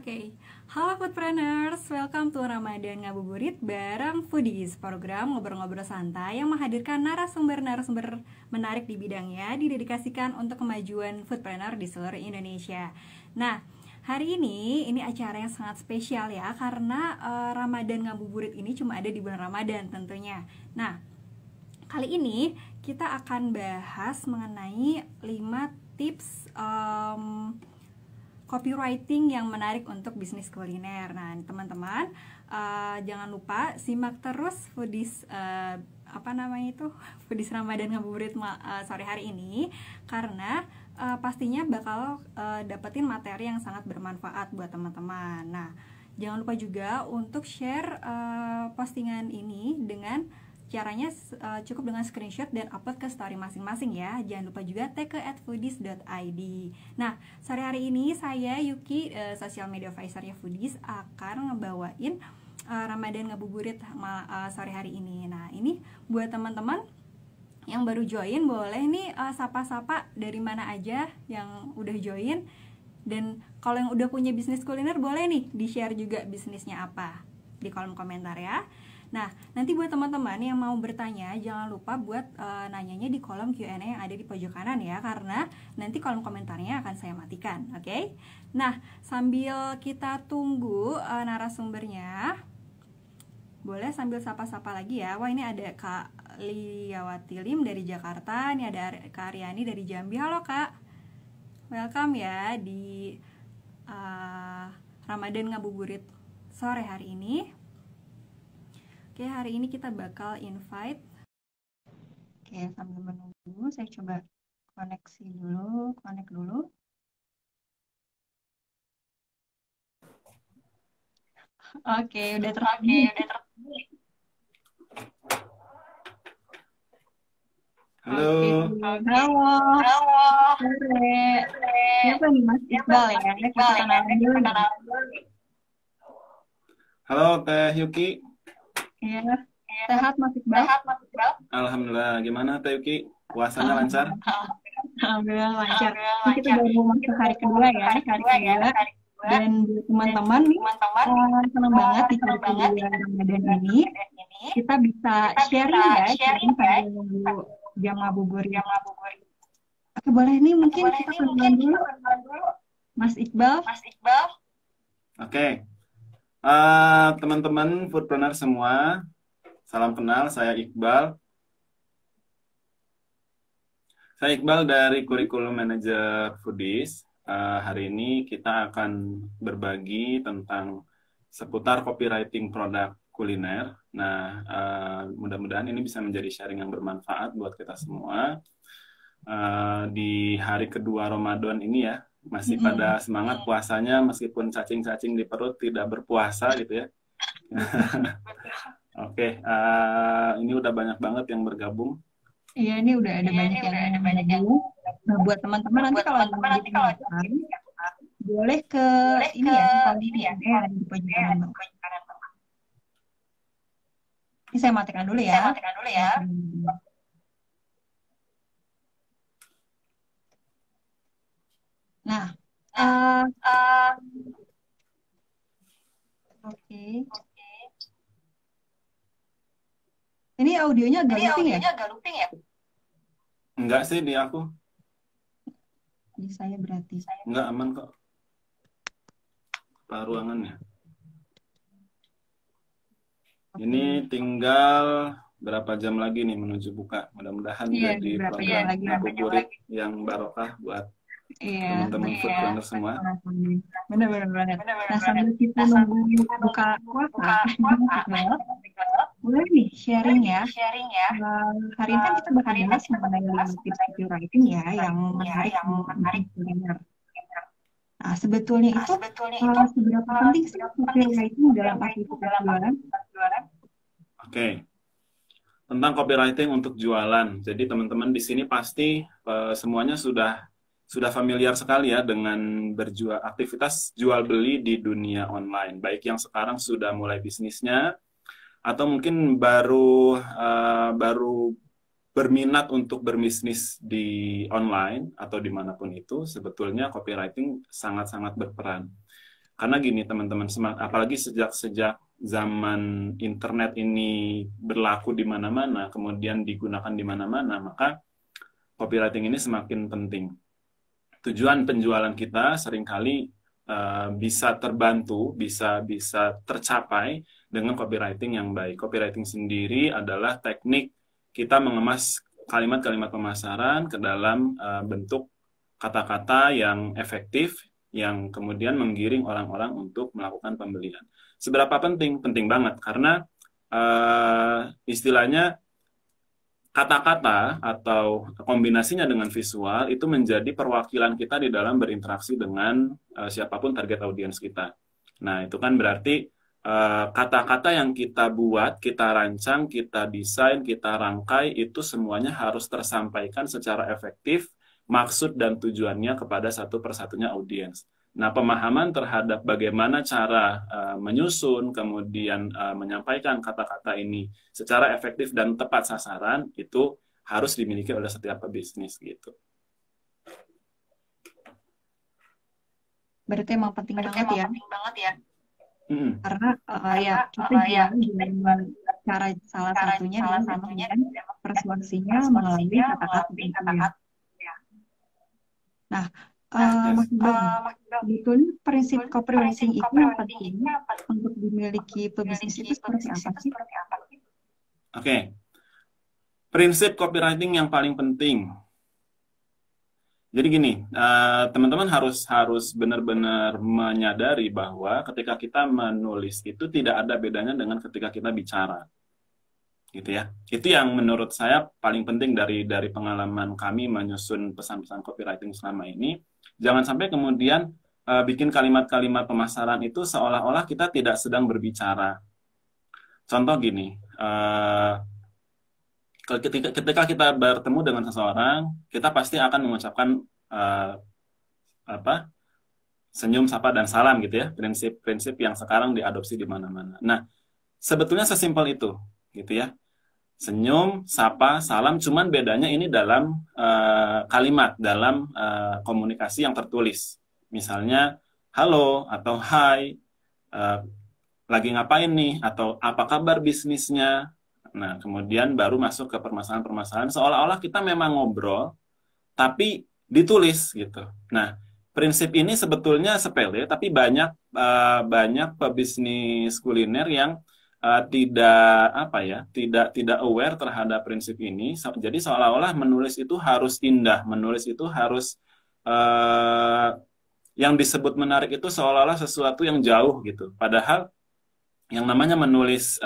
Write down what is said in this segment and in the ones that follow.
Oke, halo Foodpreneurs, welcome to Ramadan Ngabuburit bareng Foodies, program ngobrol-ngobrol santai yang menghadirkan narasumber-narasumber menarik di bidangnya didedikasikan untuk kemajuan foodpreneur di seluruh Indonesia. Nah, hari ini acara yang sangat spesial ya, karena Ramadan Ngabuburit ini cuma ada di bulan Ramadan tentunya. Nah, kali ini kita akan bahas mengenai 5 tips copywriting yang menarik untuk bisnis kuliner. Nah, teman-teman, jangan lupa simak terus Foodies Foodies Ramadan Ngabuburit sore hari ini, karena pastinya bakal dapetin materi yang sangat bermanfaat buat teman-teman. Nah, jangan lupa juga untuk share postingan ini dengan caranya cukup dengan screenshot dan upload ke story masing-masing ya. Jangan lupa juga tag ke @foodies.id. Nah, sore hari ini saya Yuki, social media advisor-nya Foodies, akan ngebawain Ramadan Ngabuburit sore hari ini. Nah, ini buat teman-teman yang baru join, boleh nih sapa-sapa dari mana aja yang udah join. Dan kalau yang udah punya bisnis kuliner, boleh nih di-share juga bisnisnya apa di kolom komentar ya. Nah, nanti buat teman-teman yang mau bertanya, jangan lupa buat nanyanya di kolom Q&A yang ada di pojok kanan ya, karena nanti kolom komentarnya akan saya matikan, oke? Nah, sambil kita tunggu narasumbernya, boleh sambil sapa-sapa lagi ya. Wah, ini ada Kak Liawati Lim dari Jakarta, ini ada Kak Aryani dari Jambi. Halo Kak, welcome ya di Ramadan Ngabuburit sore hari ini. Oke, hari ini kita bakal invite. Oke, sambil menunggu, saya coba connect dulu. Oke, udah terhubung. Halo. Halo. Sore. Siapa nih Mas Iqbal ya? Kita kenalan dulu. Halo Teh Yuki. Iya. Sehat Mas Iqbal? Alhamdulillah. Gimana Teh Yuki? Puasanya lancar? Alhamdulillah lancar. Ini kita baru masuk hari kedua ya, Dan teman-teman nih, senang banget di hari kedua Ramadan ini. Kita bisa sharing sambil nunggu jam ngabuburit. Oke, boleh nih mungkin kita kenalan dulu. Mas Iqbal. Oke. Teman-teman foodpreneur semua, salam kenal. Saya Iqbal. Saya Iqbal dari Curriculum Manager Foodies. Hari ini kita akan berbagi tentang seputar copywriting produk kuliner. Nah, mudah-mudahan ini bisa menjadi sharing yang bermanfaat buat kita semua. Di hari kedua Ramadan ini ya, masih pada semangat puasanya meskipun cacing-cacing di perut tidak berpuasa gitu ya. Oke, ini udah banyak banget yang bergabung. Iya, ini udah ada banyak yang nah, buat teman-teman nanti kalau boleh ke ini ya, ada di pojok kanan. Ini saya matikan dulu ya. Nah, oke. Ini audionya agak looping ya? Enggak sih di aku. Di saya berarti. Enggak, aman kok. Ruangannya. Ini tinggal berapa jam lagi nih menuju buka. Mudah-mudahan jadi program ngabuburit yang barokah buat teman-teman foodpreneur semua. Benar. Nah, sambil kita nunggu buka puasa, boleh nih sharing ya. Hari ini kan kita bakal bahas mengenai tips copywriting ya yang menarik kuliner. Nah, sebetulnya itu seberapa penting sih copywriting dalam aktivitas jualan? Oke. Tentang copywriting untuk jualan. Jadi teman-teman di sini pasti semuanya sudah familiar sekali ya dengan aktivitas jual beli di dunia online. Baik yang sekarang sudah mulai bisnisnya atau mungkin baru berminat untuk berbisnis di online atau dimanapun itu, sebetulnya copywriting sangat-sangat berperan. Karena gini teman-teman, apalagi sejak zaman internet ini berlaku di mana-mana, kemudian digunakan di mana-mana, maka copywriting ini semakin penting. Tujuan penjualan kita seringkali bisa terbantu, bisa tercapai dengan copywriting yang baik. Copywriting sendiri adalah teknik kita mengemas kalimat-kalimat pemasaran ke dalam bentuk kata-kata yang efektif, yang kemudian menggiring orang-orang untuk melakukan pembelian. Seberapa penting? Penting banget, karena istilahnya kata-kata atau kombinasinya dengan visual itu menjadi perwakilan kita di dalam berinteraksi dengan siapapun target audiens kita. Nah, itu kan berarti kata-kata yang kita buat, kita rancang, kita desain, kita rangkai, itu semuanya harus tersampaikan secara efektif, maksud dan tujuannya kepada satu persatunya audiens. Nah, pemahaman terhadap bagaimana cara menyusun, kemudian menyampaikan kata-kata ini secara efektif dan tepat sasaran, itu harus dimiliki oleh setiap pebisnis gitu. Berarti emang penting banget ya. Karena ya kita juga cara salah satunya dengan persuasinya melalui kata-kata. Nah, Mas Bang, sebetulnya prinsip copywriting itu yang penting untuk dimiliki pebisnis itu seperti apa sih? Oke. Prinsip copywriting yang paling penting. Jadi gini, teman-teman harus benar-benar menyadari bahwa ketika kita menulis itu tidak ada bedanya dengan ketika kita bicara. Gitu ya. Itu yang menurut saya paling penting dari pengalaman kami menyusun pesan-pesan copywriting selama ini. Jangan sampai kemudian bikin kalimat-kalimat pemasaran itu seolah-olah kita tidak sedang berbicara. Contoh gini, ketika kita bertemu dengan seseorang, kita pasti akan mengucapkan senyum, sapa, dan salam gitu ya, prinsip-prinsip yang sekarang diadopsi di mana-mana. Nah, sebetulnya sesimpel itu, gitu ya. Senyum, sapa, salam, cuman bedanya ini dalam kalimat, dalam komunikasi yang tertulis. Misalnya, halo atau hai, lagi ngapain nih, atau apa kabar bisnisnya. Nah, kemudian baru masuk ke permasalahan-permasalahan, seolah-olah kita memang ngobrol, tapi ditulis gitu. Nah, prinsip ini sebetulnya sepele, tapi banyak pebisnis kuliner yang tidak aware terhadap prinsip ini. Jadi seolah-olah menulis itu harus indah, menulis itu harus yang disebut menarik itu seolah-olah sesuatu yang jauh gitu. Padahal yang namanya menulis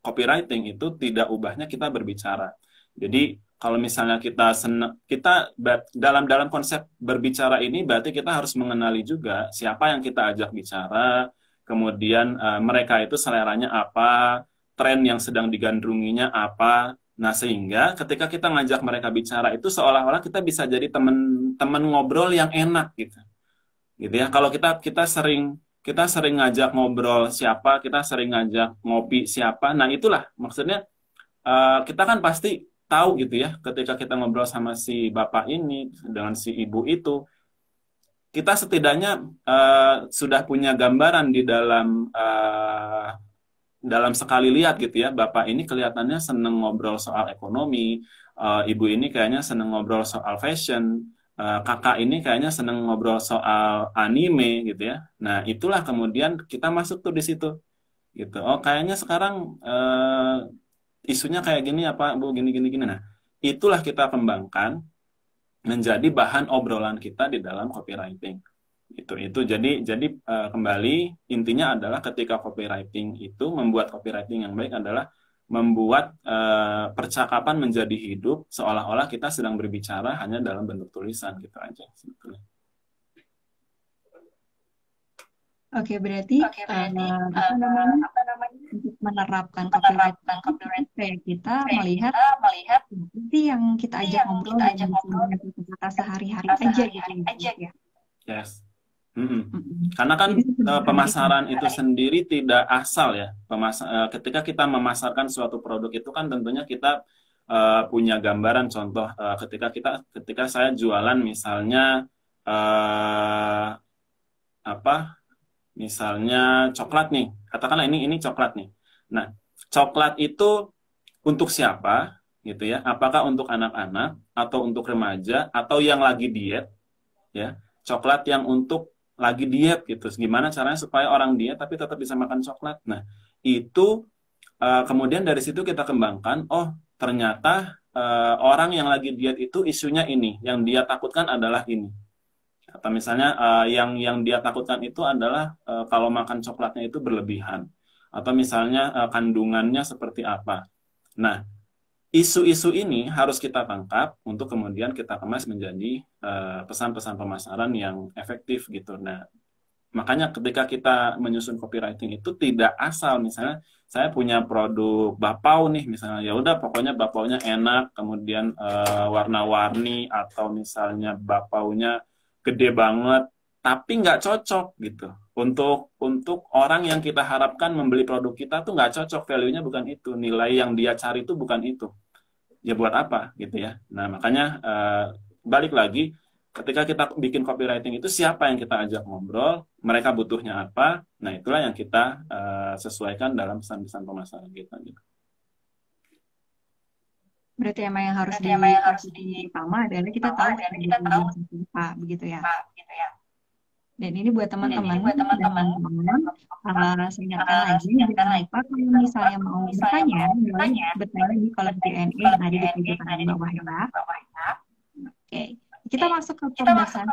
copywriting itu tidak ubahnya kita berbicara. Jadi kalau misalnya kita dalam konsep berbicara ini berarti kita harus mengenali juga siapa yang kita ajak bicara, kemudian mereka itu seleranya apa, tren yang sedang digandrunginya apa. Nah, sehingga ketika kita ngajak mereka bicara itu seolah-olah kita bisa jadi teman ngobrol yang enak gitu. Gitu ya. Kalau kita sering ngajak ngobrol siapa, kita sering ngajak ngopi siapa. Nah, itulah maksudnya kita kan pasti tahu gitu ya, ketika kita ngobrol sama si bapak ini dengan si ibu itu, kita setidaknya sudah punya gambaran di dalam sekali lihat gitu ya, bapak ini kelihatannya seneng ngobrol soal ekonomi, ibu ini kayaknya seneng ngobrol soal fashion, kakak ini kayaknya seneng ngobrol soal anime gitu ya. Nah, itulah kemudian kita masuk tuh di situ gitu. Oh, kayaknya sekarang isunya kayak gini apa Bu, gini. Nah, itulah kita kembangkan menjadi bahan obrolan kita di dalam copywriting. Itu jadi kembali intinya adalah ketika copywriting itu, membuat copywriting yang baik adalah membuat percakapan menjadi hidup seolah-olah kita sedang berbicara hanya dalam bentuk tulisan gitu aja sebetulnya. Oke, berarti untuk menerapkan copywriting kayak kita melihat seperti yang kita ajak ngobrol dan kata sehari-hari aja gitu ya. Yes. Karena kan pemasaran itu sendiri tidak asal ya. Ketika kita memasarkan suatu produk itu kan tentunya kita punya gambaran. Contoh ketika saya jualan misalnya misalnya coklat nih, katakanlah ini coklat nih. Nah, coklat itu untuk siapa gitu ya? Apakah untuk anak-anak atau untuk remaja atau yang lagi diet ya? Coklat yang untuk lagi diet gitu. Gimana caranya supaya orang diet tapi tetap bisa makan coklat? Nah, itu kemudian dari situ kita kembangkan, oh ternyata orang yang lagi diet itu isunya ini, yang dia takutkan adalah ini. Atau misalnya yang dia takutkan itu adalah kalau makan coklatnya itu berlebihan. Atau misalnya kandungannya seperti apa. Nah, isu-isu ini harus kita tangkap untuk kemudian kita kemas menjadi pesan-pesan pemasaran yang efektif gitu. Nah, makanya ketika kita menyusun copywriting itu tidak asal misalnya saya punya produk bapau nih misalnya ya udah pokoknya bapaunya enak kemudian warna-warni atau misalnya bapaunya gede banget tapi nggak cocok gitu untuk orang yang kita harapkan membeli produk kita tuh nggak cocok value-nya bukan itu nilai yang dia cari itu bukan itu ya buat apa gitu ya nah makanya balik lagi ketika kita bikin copywriting itu siapa yang kita ajak ngobrol, mereka butuhnya apa, nah itulah yang kita sesuaikan dalam pesan-pesan pemasaran kita. Gitu. Berarti emang yang harus di pertama adalah kita tahu apa begitu ya. Dan ini buat teman-teman saya ingatkan lagi jangan lupa kalau misalnya mau bertanya bertanya di kolom Q&A yang ada di pojokan bawah ya. Oke. Kita masuk ke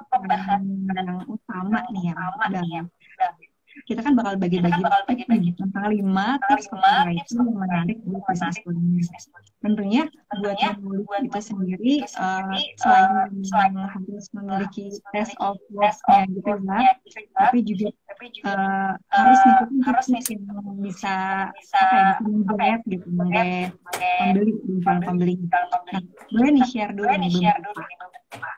pembahasan yang utama nih ya. Kita kan bakal bagi-bagi tentang 5 tips copywriting yang menarik buat bisnis kuliner. Tentunya buat menulis itu sendiri selain harus memiliki test of work-nya gitu ya, tapi juga harus ngikutin yang bisa menggait gitu, menggait pembeli. Nah, boleh nih share dulu nih beberapa.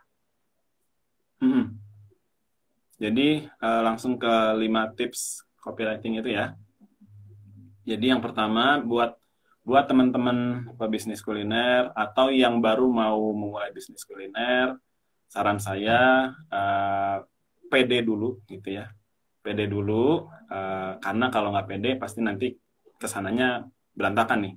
Jadi langsung ke 5 tips copywriting itu ya. Jadi yang pertama buat teman-teman pebisnis kuliner atau yang baru mau memulai bisnis kuliner, saran saya pede dulu gitu ya. Pede dulu karena kalau nggak pede pasti nanti kesananya berantakan nih.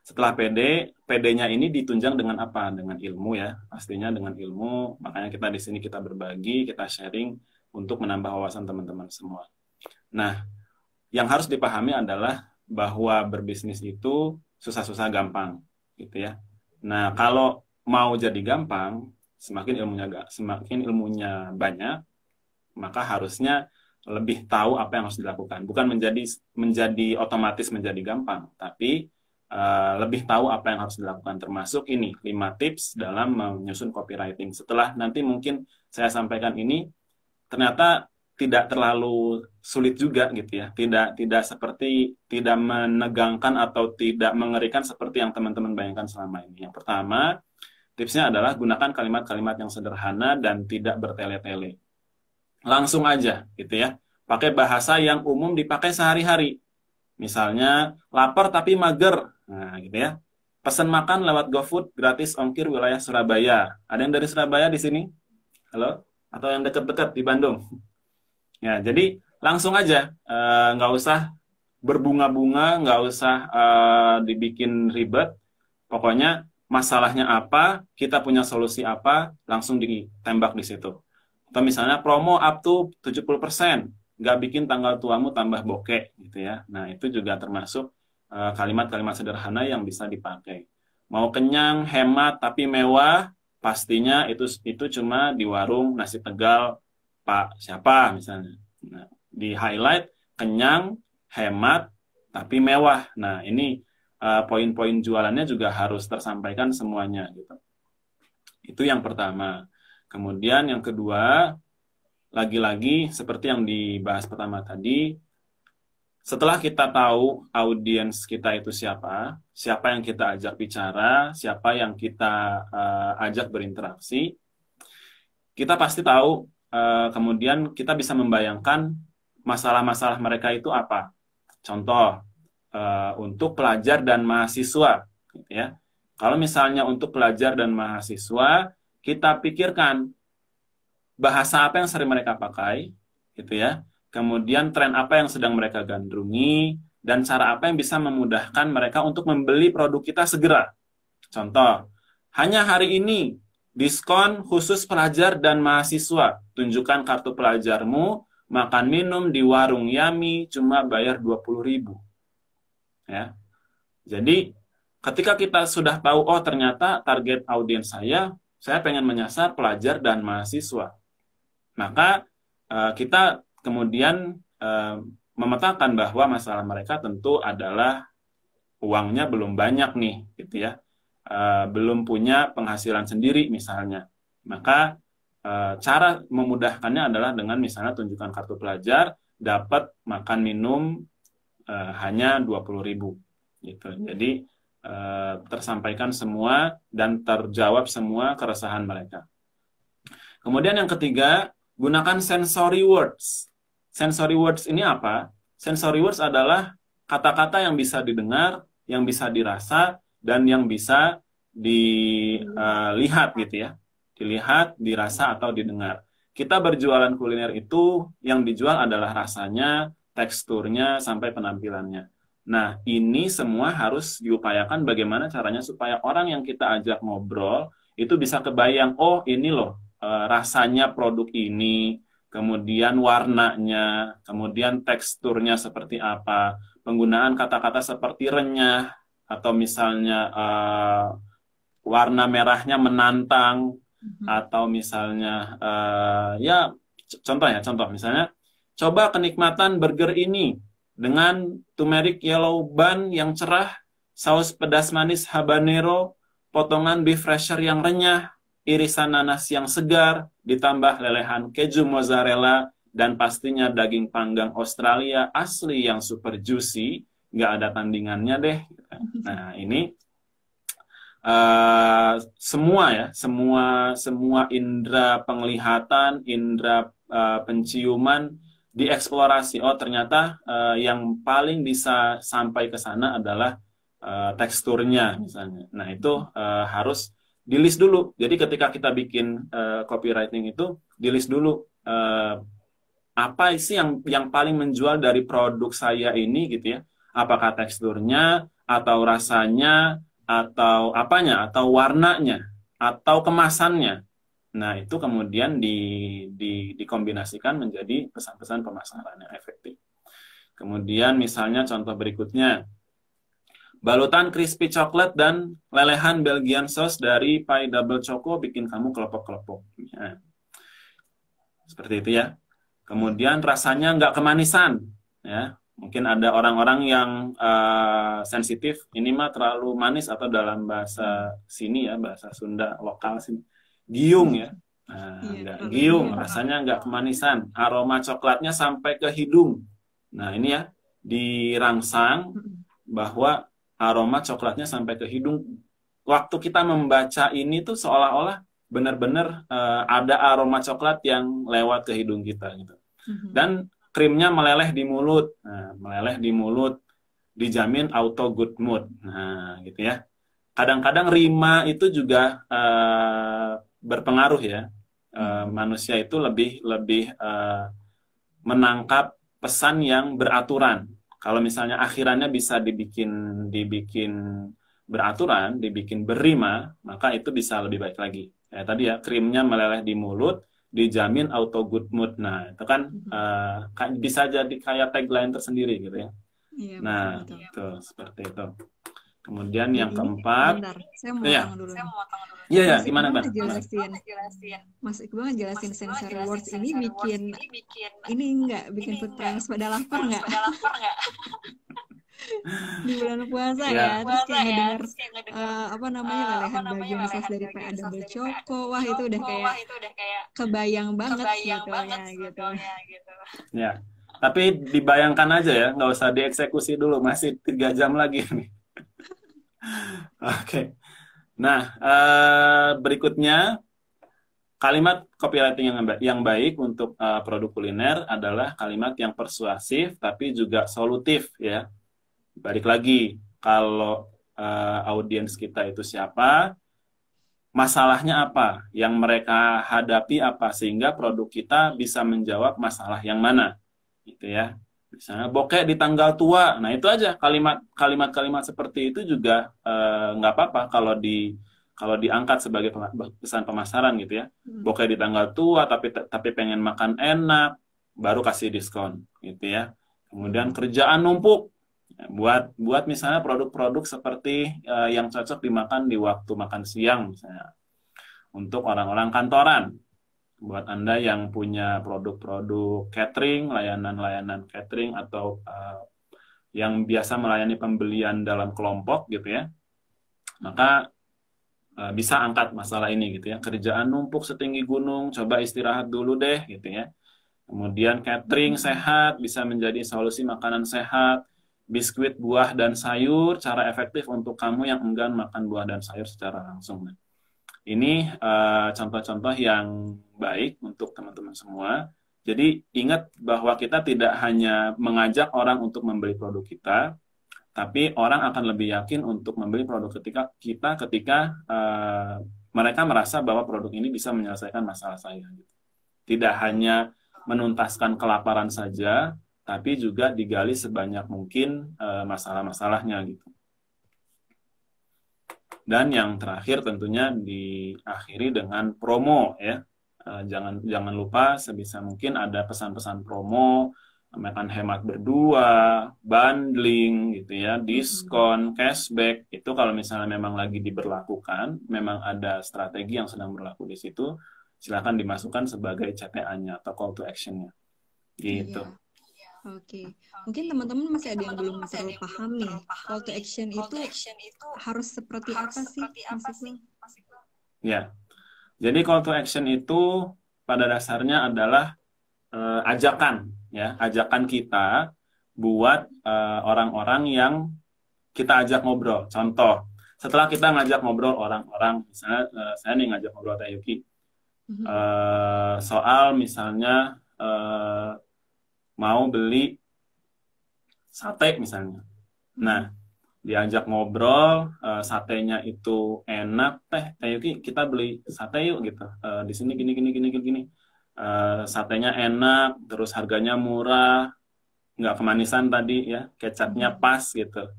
Setelah PD-nya ini ditunjang dengan apa? Dengan ilmu ya, pastinya dengan ilmu. Makanya kita di sini kita berbagi, kita sharing untuk menambah wawasan teman-teman semua. Nah, yang harus dipahami adalah bahwa berbisnis itu susah-susah gampang, gitu ya. Nah, kalau mau jadi gampang, semakin ilmunya banyak, maka harusnya lebih tahu apa yang harus dilakukan. Bukan menjadi otomatis menjadi gampang, tapi lebih tahu apa yang harus dilakukan termasuk ini 5 tips dalam menyusun copywriting. Setelah nanti mungkin saya sampaikan ini ternyata tidak terlalu sulit juga gitu ya. Tidak menegangkan atau tidak mengerikan seperti yang teman-teman bayangkan selama ini. Yang pertama, tipsnya adalah gunakan kalimat-kalimat yang sederhana dan tidak bertele-tele. Langsung aja gitu ya. Pakai bahasa yang umum dipakai sehari-hari. Misalnya lapar tapi mager. Nah, gitu ya. Pesan makan lewat GoFood gratis ongkir wilayah Surabaya. Ada yang dari Surabaya di sini? Halo? Atau yang dekat-dekat di Bandung? Ya, jadi langsung aja. Nggak usah berbunga-bunga, nggak usah dibikin ribet. Pokoknya masalahnya apa, kita punya solusi apa, langsung ditembak di situ. Atau misalnya promo up to 70%. Nggak bikin tanggal tuamu tambah bokeh gitu ya. Nah, itu juga termasuk kalimat-kalimat sederhana yang bisa dipakai. Mau kenyang, hemat, tapi mewah, pastinya itu cuma di warung nasi Tegal Pak siapa misalnya. Nah, di highlight kenyang, hemat, tapi mewah. Nah, ini poin-poin jualannya juga harus tersampaikan semuanya gitu. Itu yang pertama. Kemudian yang kedua, lagi-lagi seperti yang dibahas pertama tadi, setelah kita tahu audiens kita itu siapa yang kita ajak bicara, siapa yang kita ajak berinteraksi, kita pasti tahu, kemudian kita bisa membayangkan masalah-masalah mereka itu apa. Contoh, untuk pelajar dan mahasiswa, gitu ya. Kalau misalnya untuk pelajar dan mahasiswa, kita pikirkan bahasa apa yang sering mereka pakai, gitu ya. kemudian tren apa yang sedang mereka gandrungi, dan cara apa yang bisa memudahkan mereka untuk membeli produk kita segera. Contoh, hanya hari ini diskon khusus pelajar dan mahasiswa. Tunjukkan kartu pelajarmu, makan minum di warung Yami cuma bayar 20.000. Ya. Jadi ketika kita sudah tahu, oh ternyata target audiens saya pengen menyasar pelajar dan mahasiswa. Maka kita kemudian memetakan bahwa masalah mereka tentu adalah uangnya belum banyak nih, gitu ya. Belum punya penghasilan sendiri misalnya. Maka cara memudahkannya adalah dengan misalnya tunjukkan kartu pelajar, dapat makan minum hanya 20.000 gitu. Jadi tersampaikan semua dan terjawab semua keresahan mereka. Kemudian yang ketiga, gunakan sensory words. Sensory words ini apa? Sensory words adalah kata-kata yang bisa didengar, yang bisa dirasa, dan yang bisa dilihat gitu ya. Dilihat, dirasa, atau didengar. Kita berjualan kuliner itu yang dijual adalah rasanya, teksturnya, sampai penampilannya. Nah, ini semua harus diupayakan bagaimana caranya supaya orang yang kita ajak ngobrol itu bisa kebayang, oh ini loh rasanya produk ini, kemudian warnanya, kemudian teksturnya seperti apa, penggunaan kata-kata seperti renyah, atau misalnya warna merahnya menantang, atau misalnya ya contoh misalnya, coba kenikmatan burger ini dengan turmeric yellow bun yang cerah, saus pedas manis habanero, potongan beef rasher yang renyah, irisan nanas yang segar, ditambah lelehan keju mozzarella, dan pastinya daging panggang Australia asli yang super juicy, nggak ada tandingannya deh. Nah, ini semua indera penglihatan, indera penciuman dieksplorasi. Oh, ternyata yang paling bisa sampai ke sana adalah teksturnya misalnya. Nah, itu harus di-list dulu. Jadi ketika kita bikin copywriting itu, di-list dulu apa sih yang paling menjual dari produk saya ini gitu ya. Apakah teksturnya, atau rasanya, atau apanya, atau warnanya, atau kemasannya. Nah, itu kemudian dikombinasikan menjadi pesan-pesan pemasaran yang efektif. Kemudian misalnya contoh berikutnya, balutan crispy coklat dan lelehan Belgian sauce dari pie double choco bikin kamu kelepok-kelepok. Nah, seperti itu ya. Kemudian rasanya nggak kemanisan. Ya. Mungkin ada orang-orang yang sensitif, ini mah terlalu manis, atau dalam bahasa sini ya, bahasa Sunda lokal sini, giung ya. Nah, giung, rasanya nggak kemanisan, aroma coklatnya sampai ke hidung. Nah, ini ya, dirangsang bahwa aroma coklatnya sampai ke hidung. Waktu kita membaca ini tuh seolah-olah benar-benar ada aroma coklat yang lewat ke hidung kita gitu. Dan krimnya meleleh di mulut. Nah, meleleh di mulut dijamin auto good mood. Nah, gitu ya. Kadang-kadang rima itu juga berpengaruh ya. Manusia itu lebih menangkap pesan yang beraturan. Kalau misalnya akhirannya bisa dibikin beraturan, dibikin berrima, maka itu bisa lebih baik lagi. Ya, tadi ya, krimnya meleleh di mulut, dijamin auto good mood. Nah, itu kan bisa jadi kayak tagline tersendiri gitu ya. Iya, nah, betul. itu seperti itu. Kemudian yang Ini, keempat, bentar, saya mau Iya. potong dulu. iya ya, Mas gimana Iqbal Mbak? ngejelasin, Mas Iqbal ngejelasin sensory words ini bikin ini enggak bikin food planners pada lapar nggak? Di bulan puasa Iya. ya, terus kayak ngedengar apa namanya lelehan bagian sauce dari PA Double Choco, wah itu udah kayak kebayang banget sebetulnya gitu. Ya, tapi dibayangkan aja ya, nggak usah dieksekusi dulu, masih 3 jam lagi nih. Oke. Nah, berikutnya kalimat copywriting yang baik untuk produk kuliner adalah kalimat yang persuasif tapi juga solutif ya. Balik lagi, kalau audiens kita itu siapa, masalahnya apa, yang mereka hadapi apa, sehingga produk kita bisa menjawab masalah yang mana. gitu ya. Misalnya bokeh di tanggal tua. Nah, itu aja kalimat-kalimat seperti itu juga nggak apa-apa kalau diangkat sebagai pesan pemasaran gitu ya. Bokeh di tanggal tua tapi pengen makan enak, baru kasih diskon gitu ya. Kemudian kerjaan numpuk. Buat misalnya produk-produk seperti yang cocok dimakan di waktu makan siang misalnya. Untuk orang-orang kantoran. Buat Anda yang punya produk-produk catering, layanan-layanan catering atau yang biasa melayani pembelian dalam kelompok gitu ya, maka bisa angkat masalah ini gitu ya. Kerjaan numpuk setinggi gunung, coba istirahat dulu deh gitu ya. Kemudian catering sehat bisa menjadi solusi makanan sehat. Biskuit, buah, dan sayur, cara efektif untuk kamu yang enggan makan buah dan sayur secara langsung. Ini contoh-contoh yang baik untuk teman-teman semua. Jadi ingat bahwa kita tidak hanya mengajak orang untuk membeli produk kita, tapi orang akan lebih yakin untuk membeli produk ketika mereka merasa bahwa produk ini bisa menyelesaikan masalah saya. Tidak hanya menuntaskan kelaparan saja, tapi juga digali sebanyak mungkin masalah-masalahnya gitu. Dan yang terakhir tentunya diakhiri dengan promo ya. Jangan lupa sebisa mungkin ada pesan-pesan promo, akan hemat berdua, bundling gitu ya, diskon, cashback. Itu kalau misalnya memang lagi diberlakukan, memang ada strategi yang sedang berlaku di situ, silakan dimasukkan sebagai CTA-nya atau call to action-nya. Gitu. Iya. Oke, mungkin teman-teman masih ada yang belum terlalu paham nih. Call to action itu harus seperti apa sih, Mas Iqbal? Ya, jadi call to action itu pada dasarnya adalah ajakan, ya, ajakan kita buat orang-orang yang kita ajak ngobrol. Contoh, setelah kita ngajak ngobrol orang-orang, misalnya saya nih ngajak ngobrol Teh Yuki, soal misalnya mau beli sate misalnya. Nah, diajak ngobrol, satenya itu enak, Teh Yuki kita beli sate yuk gitu. Di sini gini. Satenya enak, terus harganya murah, nggak kemanisan tadi ya, kecapnya pas gitu.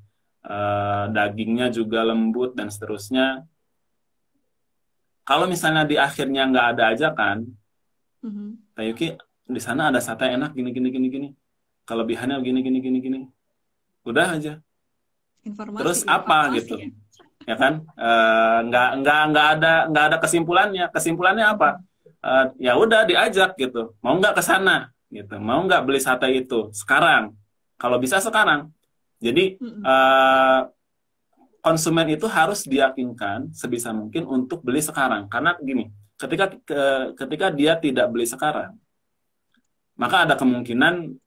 Dagingnya juga lembut dan seterusnya. Kalau misalnya di akhirnya nggak ada ajakan, Teh Yuki di sana ada sate enak gini. Kelebihannya gini. Udah aja. Informasi, terus apa gitu. Ya kan? Nggak ada kesimpulannya. Kesimpulannya apa? Ya udah diajak gitu. Mau nggak ke sana gitu. Mau nggak beli sate itu sekarang? Kalau bisa sekarang. Jadi konsumen itu harus diyakinkan sebisa mungkin untuk beli sekarang. Karena gini, ketika dia tidak beli sekarang, maka ada kemungkinan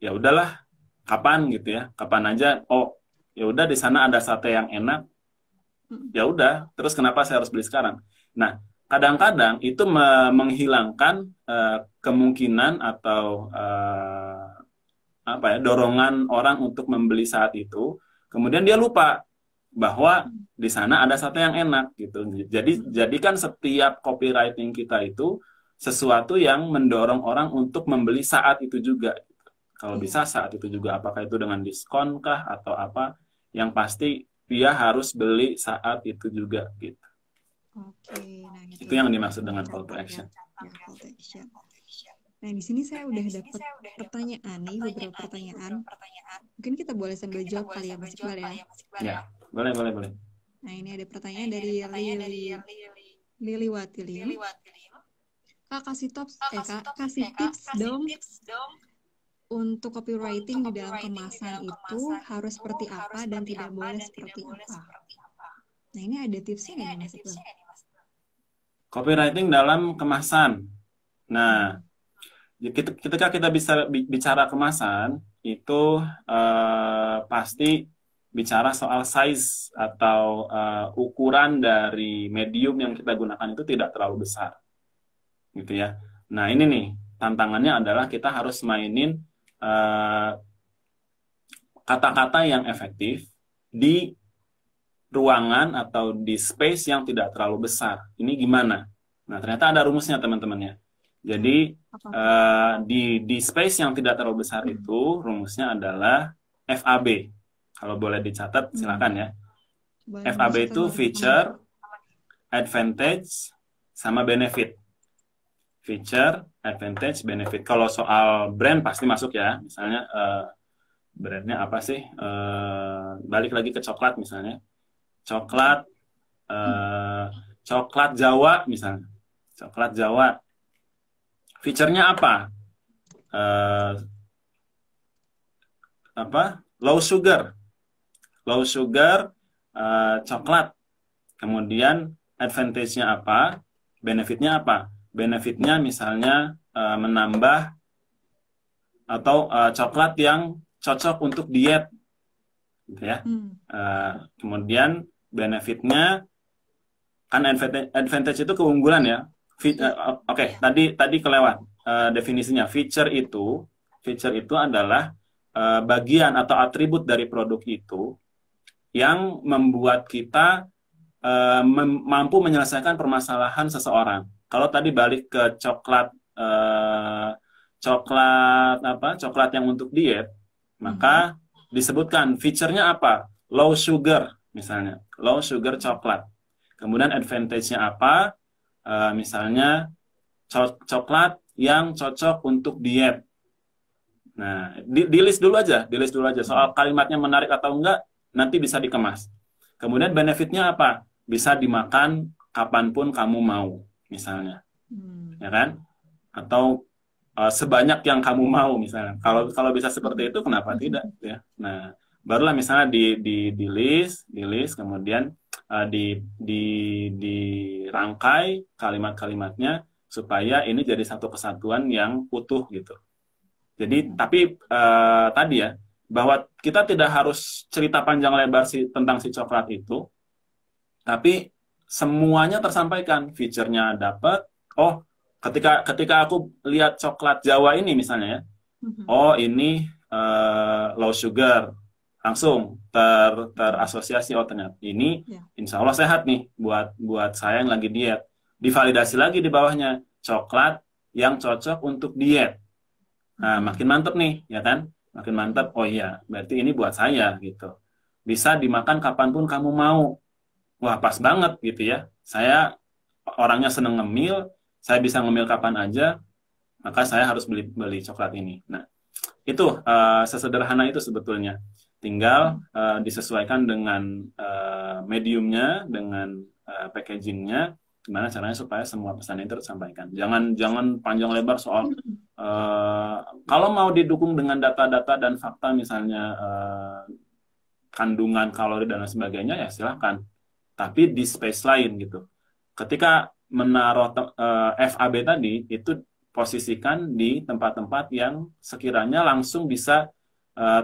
ya udahlah kapan gitu ya, kapan aja. Oh ya udah di sana ada sate yang enak, ya udah. Terus kenapa saya harus beli sekarang? Nah kadang-kadang itu menghilangkan kemungkinan atau dorongan orang untuk membeli saat itu. Kemudian dia lupa bahwa di sana ada sate yang enak gitu. Jadi jadikan setiap copywriting kita itu sesuatu yang mendorong orang untuk membeli saat itu juga. Kalau bisa saat itu juga, apakah itu dengan diskon kah atau apa, yang pasti dia harus beli saat itu juga gitu. Oke, nah itu yang dimaksud dengan call to action. Ya, call to action. Nah, di sini saya udah dapat pertanyaan nih, beberapa pertanyaan. Mungkin kita boleh sambil jawab kali ya, Mas Iqbal ya. Ya, boleh. Nah, ini ada pertanyaan dari Lili Watilin. Kak, kasih tips dong untuk copywriting di dalam kemasan itu harus seperti apa dan tidak boleh seperti apa. Nah, ini ada tipsnya nggak, Mas Iqbal? Copywriting dalam kemasan. Nah, ketika kita bisa bicara kemasan, itu pasti bicara soal size atau ukuran dari medium yang kita gunakan itu tidak terlalu besar. Gitu ya. Nah, ini nih, tantangannya adalah kita harus mainin kata-kata yang efektif di ruangan atau di space yang tidak terlalu besar. Ini gimana? Nah, ternyata ada rumusnya teman-teman ya. Jadi Apa? di space yang tidak terlalu besar itu rumusnya adalah FAB. Kalau boleh dicatat silakan ya. Boleh FAB dicatat, itu Bang. feature, advantage, sama benefit. Feature, advantage, benefit. Kalau soal brand pasti masuk ya. Misalnya brandnya apa sih? Balik lagi ke coklat misalnya. Coklat, coklat Jawa misalnya. Coklat Jawa. Feature-nya apa? Low sugar, coklat. Kemudian advantage-nya apa? Benefit-nya apa? Benefit-nya misalnya menambah atau coklat yang cocok untuk diet, gitu ya. Kemudian benefit-nya kan advantage itu keunggulan ya. Oke, tadi kelewat definisinya. Feature itu adalah bagian atau atribut dari produk itu yang membuat kita mampu menyelesaikan permasalahan seseorang. Kalau tadi balik ke coklat coklat yang untuk diet, maka disebutkan feature-nya apa? Low sugar misalnya, low sugar coklat. Kemudian advantage-nya apa? Misalnya coklat yang cocok untuk diet. Nah, di list dulu aja. Soal kalimatnya menarik atau enggak, nanti bisa dikemas. Kemudian benefitnya apa? Bisa dimakan kapanpun kamu mau, misalnya. Ya kan? Atau sebanyak yang kamu mau, misalnya. Kalau bisa seperti itu, kenapa tidak? Ya. Nah, barulah misalnya di list, kemudian dirangkai kalimat-kalimatnya supaya ini jadi satu kesatuan yang utuh gitu. Jadi tapi tadi ya, bahwa kita tidak harus cerita panjang lebar tentang si coklat itu, tapi semuanya tersampaikan, feature-nya dapat. Oh, ketika aku lihat coklat Jawa ini misalnya ya, oh ini low sugar, langsung terasosiasi, oh ternyata ini insya Allah sehat nih buat saya yang lagi diet. Divalidasi lagi di bawahnya, coklat yang cocok untuk diet. Nah, makin mantep nih, ya kan? Makin mantep, oh iya, berarti ini buat saya, gitu. Bisa dimakan kapanpun kamu mau. Wah, pas banget, gitu ya. Saya orangnya seneng ngemil, saya bisa ngemil kapan aja, maka saya harus beli coklat ini. Nah, itu sesederhana itu sebetulnya. Tinggal disesuaikan dengan mediumnya, dengan packagingnya, gimana caranya supaya semua pesan itu tersampaikan. Jangan panjang lebar soal kalau mau didukung dengan data-data dan fakta, misalnya kandungan kalori dan lain sebagainya, ya silahkan. Tapi di space lain gitu. Ketika menaruh FAB tadi, itu posisikan di tempat-tempat yang sekiranya langsung bisa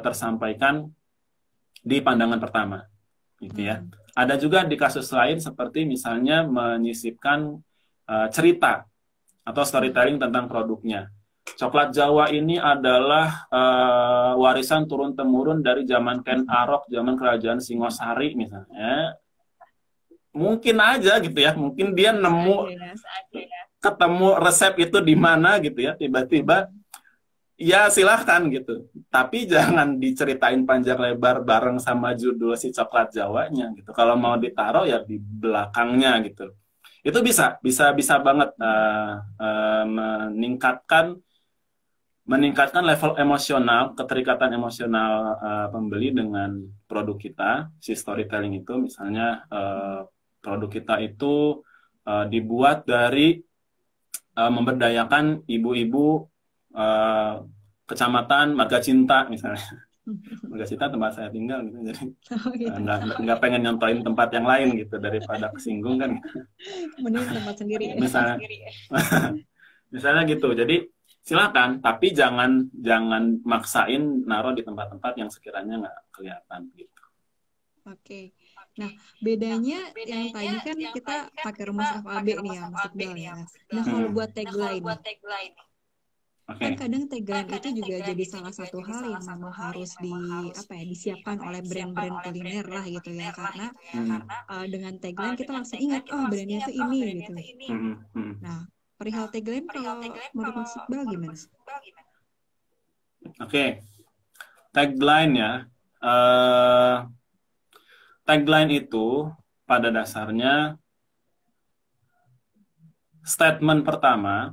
tersampaikan di pandangan pertama, gitu ya. Ada juga di kasus lain seperti misalnya menyisipkan cerita atau storytelling tentang produknya. Coklat Jawa ini adalah warisan turun-temurun dari zaman Ken Arok, zaman kerajaan Singosari misalnya. Mungkin aja gitu ya, mungkin dia ketemu resep itu di mana gitu ya, tiba-tiba ya silahkan gitu. Tapi jangan diceritain panjang lebar bareng sama judul si coklat Jawanya gitu. Kalau mau ditaruh ya di belakangnya gitu. Itu bisa banget meningkatkan level emosional, keterikatan emosional pembeli dengan produk kita. Si storytelling itu misalnya produk kita itu dibuat dari memberdayakan ibu-ibu kecamatan Marga Cinta misalnya. Marga Cinta tempat saya tinggal gitu. Jadi nggak pengen nyontoin tempat yang lain gitu daripada kesinggung kan. Mending tempat sendiri. Misalnya gitu. Jadi silakan, tapi jangan maksain naruh di tempat-tempat yang sekiranya nggak kelihatan gitu. Oke. Nah, bedanya yang tadi kan kita pakai rumus FAB nih ya, Mas Iqbal ya. Nah, kalau buat tagline, kan kadang tagline itu juga jadi salah satu hal yang memang harus disiapkan oleh brand-brand kuliner lah gitu ya, karena dengan tagline kita langsung ingat, oh brandnya itu ini gitu. Nah, perihal tagline kalau menurut Mas Iqbal gimana? Oke, tagline ya. Eh, Tagline itu pada dasarnya statement pertama,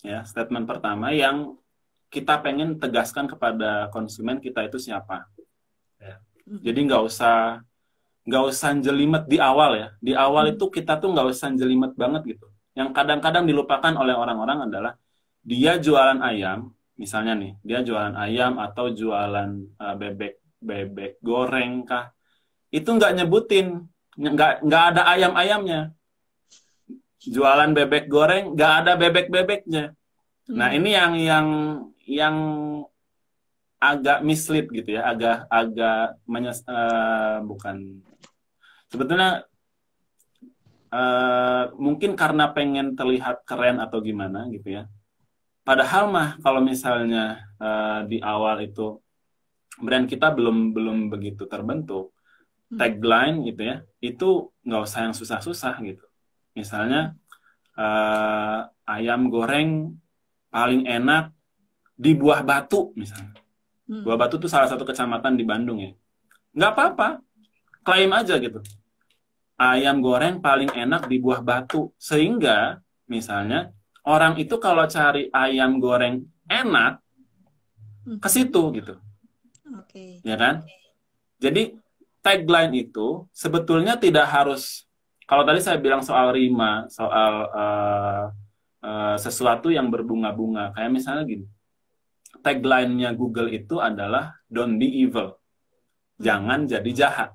ya, statement pertama yang kita pengen tegaskan kepada konsumen kita itu siapa. Ya. Jadi nggak usah jelimet di awal ya. Di awal itu kita tuh nggak usah jelimet banget gitu. Yang kadang-kadang dilupakan oleh orang-orang adalah dia jualan ayam, misalnya nih, dia jualan ayam atau jualan bebek goreng kah, itu nggak nyebutin, nggak ada ayam-ayamnya. Jualan bebek goreng nggak ada bebek-bebeknya. Nah ini yang agak mislead gitu ya, agak bukan, sebetulnya mungkin karena pengen terlihat keren atau gimana gitu ya. Padahal mah kalau misalnya di awal itu brand kita belum begitu terbentuk, tagline gitu ya, itu nggak usah yang susah-susah gitu. Misalnya ayam goreng paling enak di Buah Batu misalnya. Buah Batu itu salah satu kecamatan di Bandung ya. Nggak apa-apa, klaim aja gitu. Ayam goreng paling enak di Buah Batu. Sehingga misalnya orang itu kalau cari ayam goreng enak ke situ gitu. Ya kan? Jadi tagline itu sebetulnya tidak harus, kalau tadi saya bilang soal rima, soal sesuatu yang berbunga-bunga, kayak misalnya gini, tagline-nya Google itu adalah don't be evil, jangan jadi jahat,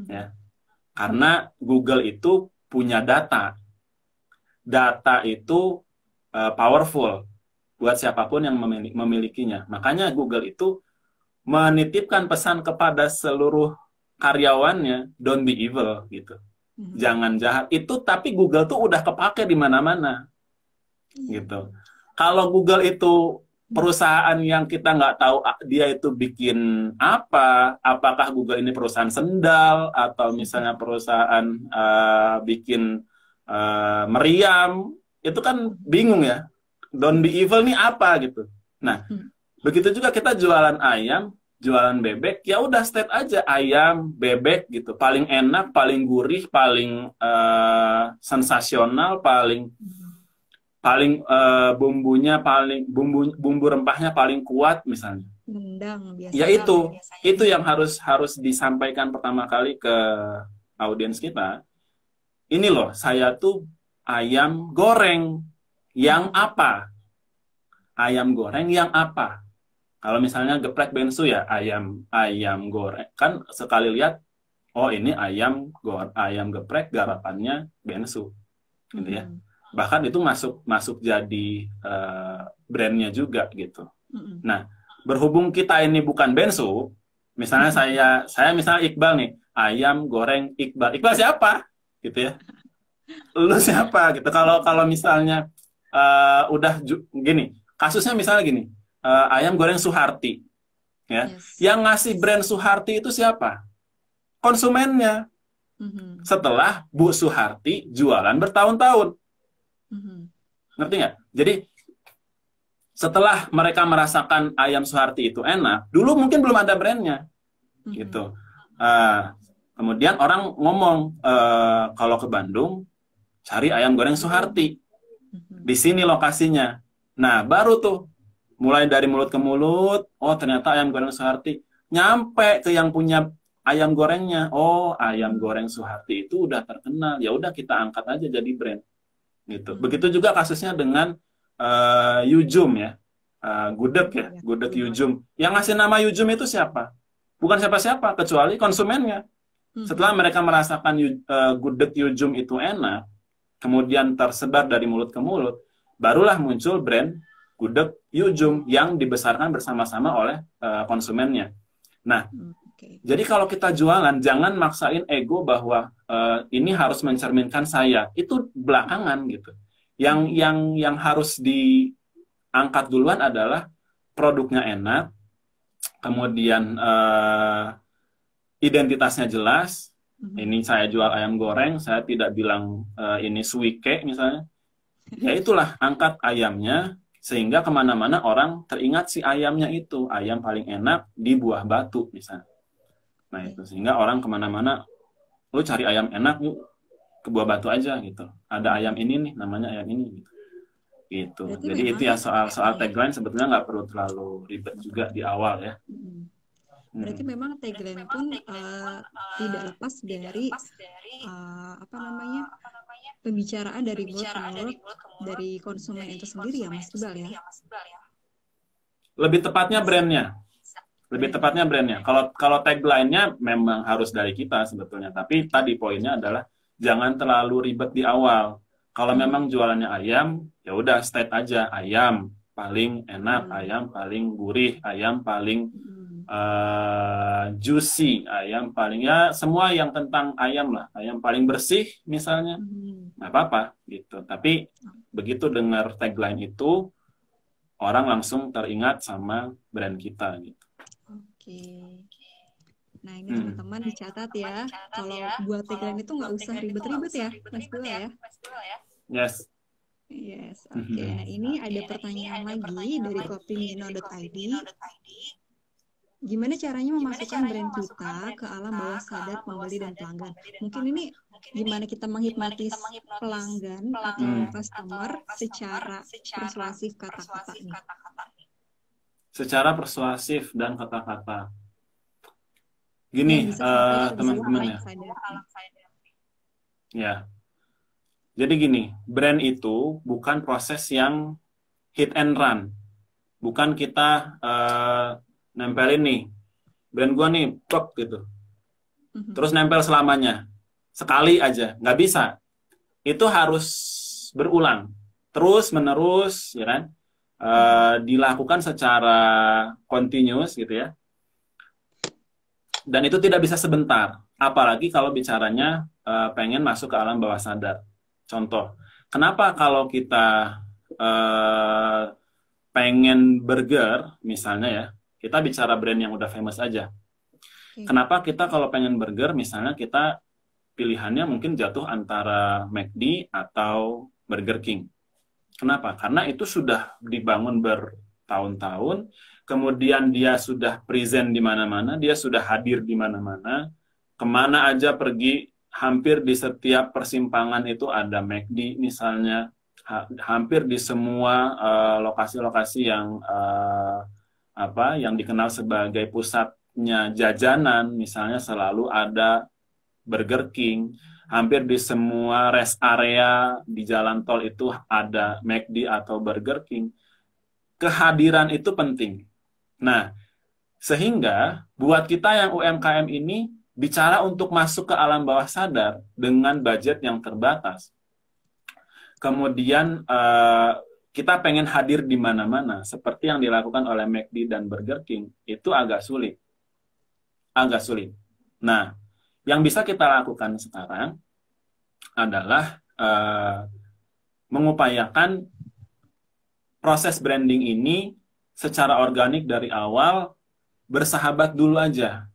ya, karena Google itu punya data itu powerful buat siapapun yang memilikinya. Makanya Google itu menitipkan pesan kepada seluruh karyawannya, don't be evil gitu. Jangan jahat. Itu tapi Google tuh udah kepake di mana-mana. Gitu. Kalau Google itu perusahaan yang kita nggak tahu dia itu bikin apa, apakah Google ini perusahaan sendal atau misalnya perusahaan bikin meriam, itu kan bingung ya. Don't be evil nih apa gitu. Nah, begitu juga kita jualan ayam, jualan bebek, ya udah state aja ayam, bebek gitu. Paling enak, paling gurih, paling sensasional, paling bumbunya paling bumbu rempahnya paling kuat misalnya. Nendang biasanya. Ya itu yang harus disampaikan pertama kali ke audiens kita. Ini loh, saya tuh ayam goreng yang apa? Ayam goreng yang apa? Kalau misalnya geprek bensu ya ayam goreng, kan sekali lihat, oh ini ayam geprek garapannya bensu, gitu ya. Bahkan itu masuk jadi brandnya juga gitu. Nah, berhubung kita ini bukan bensu, misalnya saya misalnya Iqbal nih, ayam goreng Iqbal. Iqbal siapa? Gitu ya. Lu siapa? Gitu. Kalau misalnya udah gini, kasusnya misalnya gini. Ayam goreng Suharti, ya. Yang ngasih brand Suharti itu siapa? Konsumennya. Setelah Bu Suharti jualan bertahun-tahun, ngerti nggak? Jadi setelah mereka merasakan ayam Suharti itu enak, dulu mungkin belum ada brandnya, gitu. Kemudian orang ngomong kalau ke Bandung cari ayam goreng Suharti, di sini lokasinya. Nah baru tuh. Mulai dari mulut ke mulut, oh ternyata ayam goreng Suharti. Nyampe ke yang punya ayam gorengnya, oh ayam goreng Suharti itu udah terkenal, ya udah kita angkat aja jadi brand. Gitu. Begitu juga kasusnya dengan Yujum ya, Gudeg ya, Gudeg Yujum. Yang ngasih nama Yujum itu siapa? Bukan siapa-siapa, kecuali konsumennya. Setelah mereka merasakan Gudeg Yujum itu enak, kemudian tersebar dari mulut ke mulut, barulah muncul brand Gudeg Yujum yang dibesarkan bersama-sama oleh konsumennya. Nah, jadi kalau kita jualan, jangan maksain ego bahwa ini harus mencerminkan saya. Itu belakangan gitu. Yang harus diangkat duluan adalah produknya enak, kemudian identitasnya jelas. Ini saya jual ayam goreng, saya tidak bilang ini suike misalnya. Ya itulah, angkat ayamnya sehingga kemana-mana orang teringat si ayamnya itu. Ayam paling enak di Buah Batu misalnya. Nah itu, sehingga orang kemana-mana, lu cari ayam enak yuk ke Buah Batu aja gitu. Ada ayam ini nih, namanya ayam ini gitu. Berarti Jadi itu memang ya soal tagline sebetulnya nggak perlu terlalu ribet juga di awal ya. berarti memang tagline pun tidak lepas dari apa namanya, pembicaraan dari mulut ke mulut dari konsumen itu sendiri ya Mas Iqbal ya. Lebih tepatnya brandnya. Kalau tagline-nya memang harus dari kita sebetulnya. Tapi tadi poinnya adalah jangan terlalu ribet di awal. Kalau memang jualannya ayam, ya udah state aja ayam paling enak, ayam paling gurih, ayam paling juicy, ayam paling ya semua yang tentang ayam lah, ayam paling bersih misalnya, nggak apa-apa gitu. Tapi begitu dengar tagline itu, orang langsung teringat sama brand kita gitu. Oke. Nah ini teman-teman dicatat ya, kalau buat tagline itu nggak usah ribet-ribet ya Mas Iqbal ya. Yes, oke. Nah, ini ada pertanyaan lagi dari kopimino.id. Gimana caranya memasukkan brand kita ke alam bawah sadar pembeli dan pelanggan? Mungkin ini gimana kita menghipnotis pelanggan atau customer secara persuasif kata-katanya. Secara persuasif dan kata-kata. Gini, teman-teman ya. Ya. Jadi gini, brand itu bukan proses yang hit and run. Bukan kita nempelin nih, brand gua nih, plok gitu. Terus nempel selamanya. Sekali aja, nggak bisa. Itu harus berulang. Terus menerus, ya kan? Dilakukan secara continuous gitu ya. Dan itu tidak bisa sebentar. Apalagi kalau bicaranya pengen masuk ke alam bawah sadar. Contoh, kenapa kalau kita pengen burger, misalnya ya, kita bicara brand yang udah famous aja. Kenapa kita kalau pengen burger, misalnya kita pilihannya mungkin jatuh antara McD atau Burger King. Kenapa? Karena itu sudah dibangun bertahun-tahun, kemudian dia sudah present di mana-mana, dia sudah hadir di mana-mana, kemana aja pergi, hampir di setiap persimpangan itu ada McD misalnya, hampir di semua lokasi-lokasi yang yang dikenal sebagai pusatnya jajanan, misalnya selalu ada Burger King. Hampir di semua rest area di jalan tol itu ada McD atau Burger King. Kehadiran itu penting. Nah, sehingga buat kita yang UMKM ini bicara untuk masuk ke alam bawah sadar dengan budget yang terbatas. Kemudian kita pengen hadir di mana-mana, seperti yang dilakukan oleh McD dan Burger King, itu agak sulit. Agak sulit. Nah, yang bisa kita lakukan sekarang adalah mengupayakan proses branding ini secara organik dari awal, bersahabat dulu aja.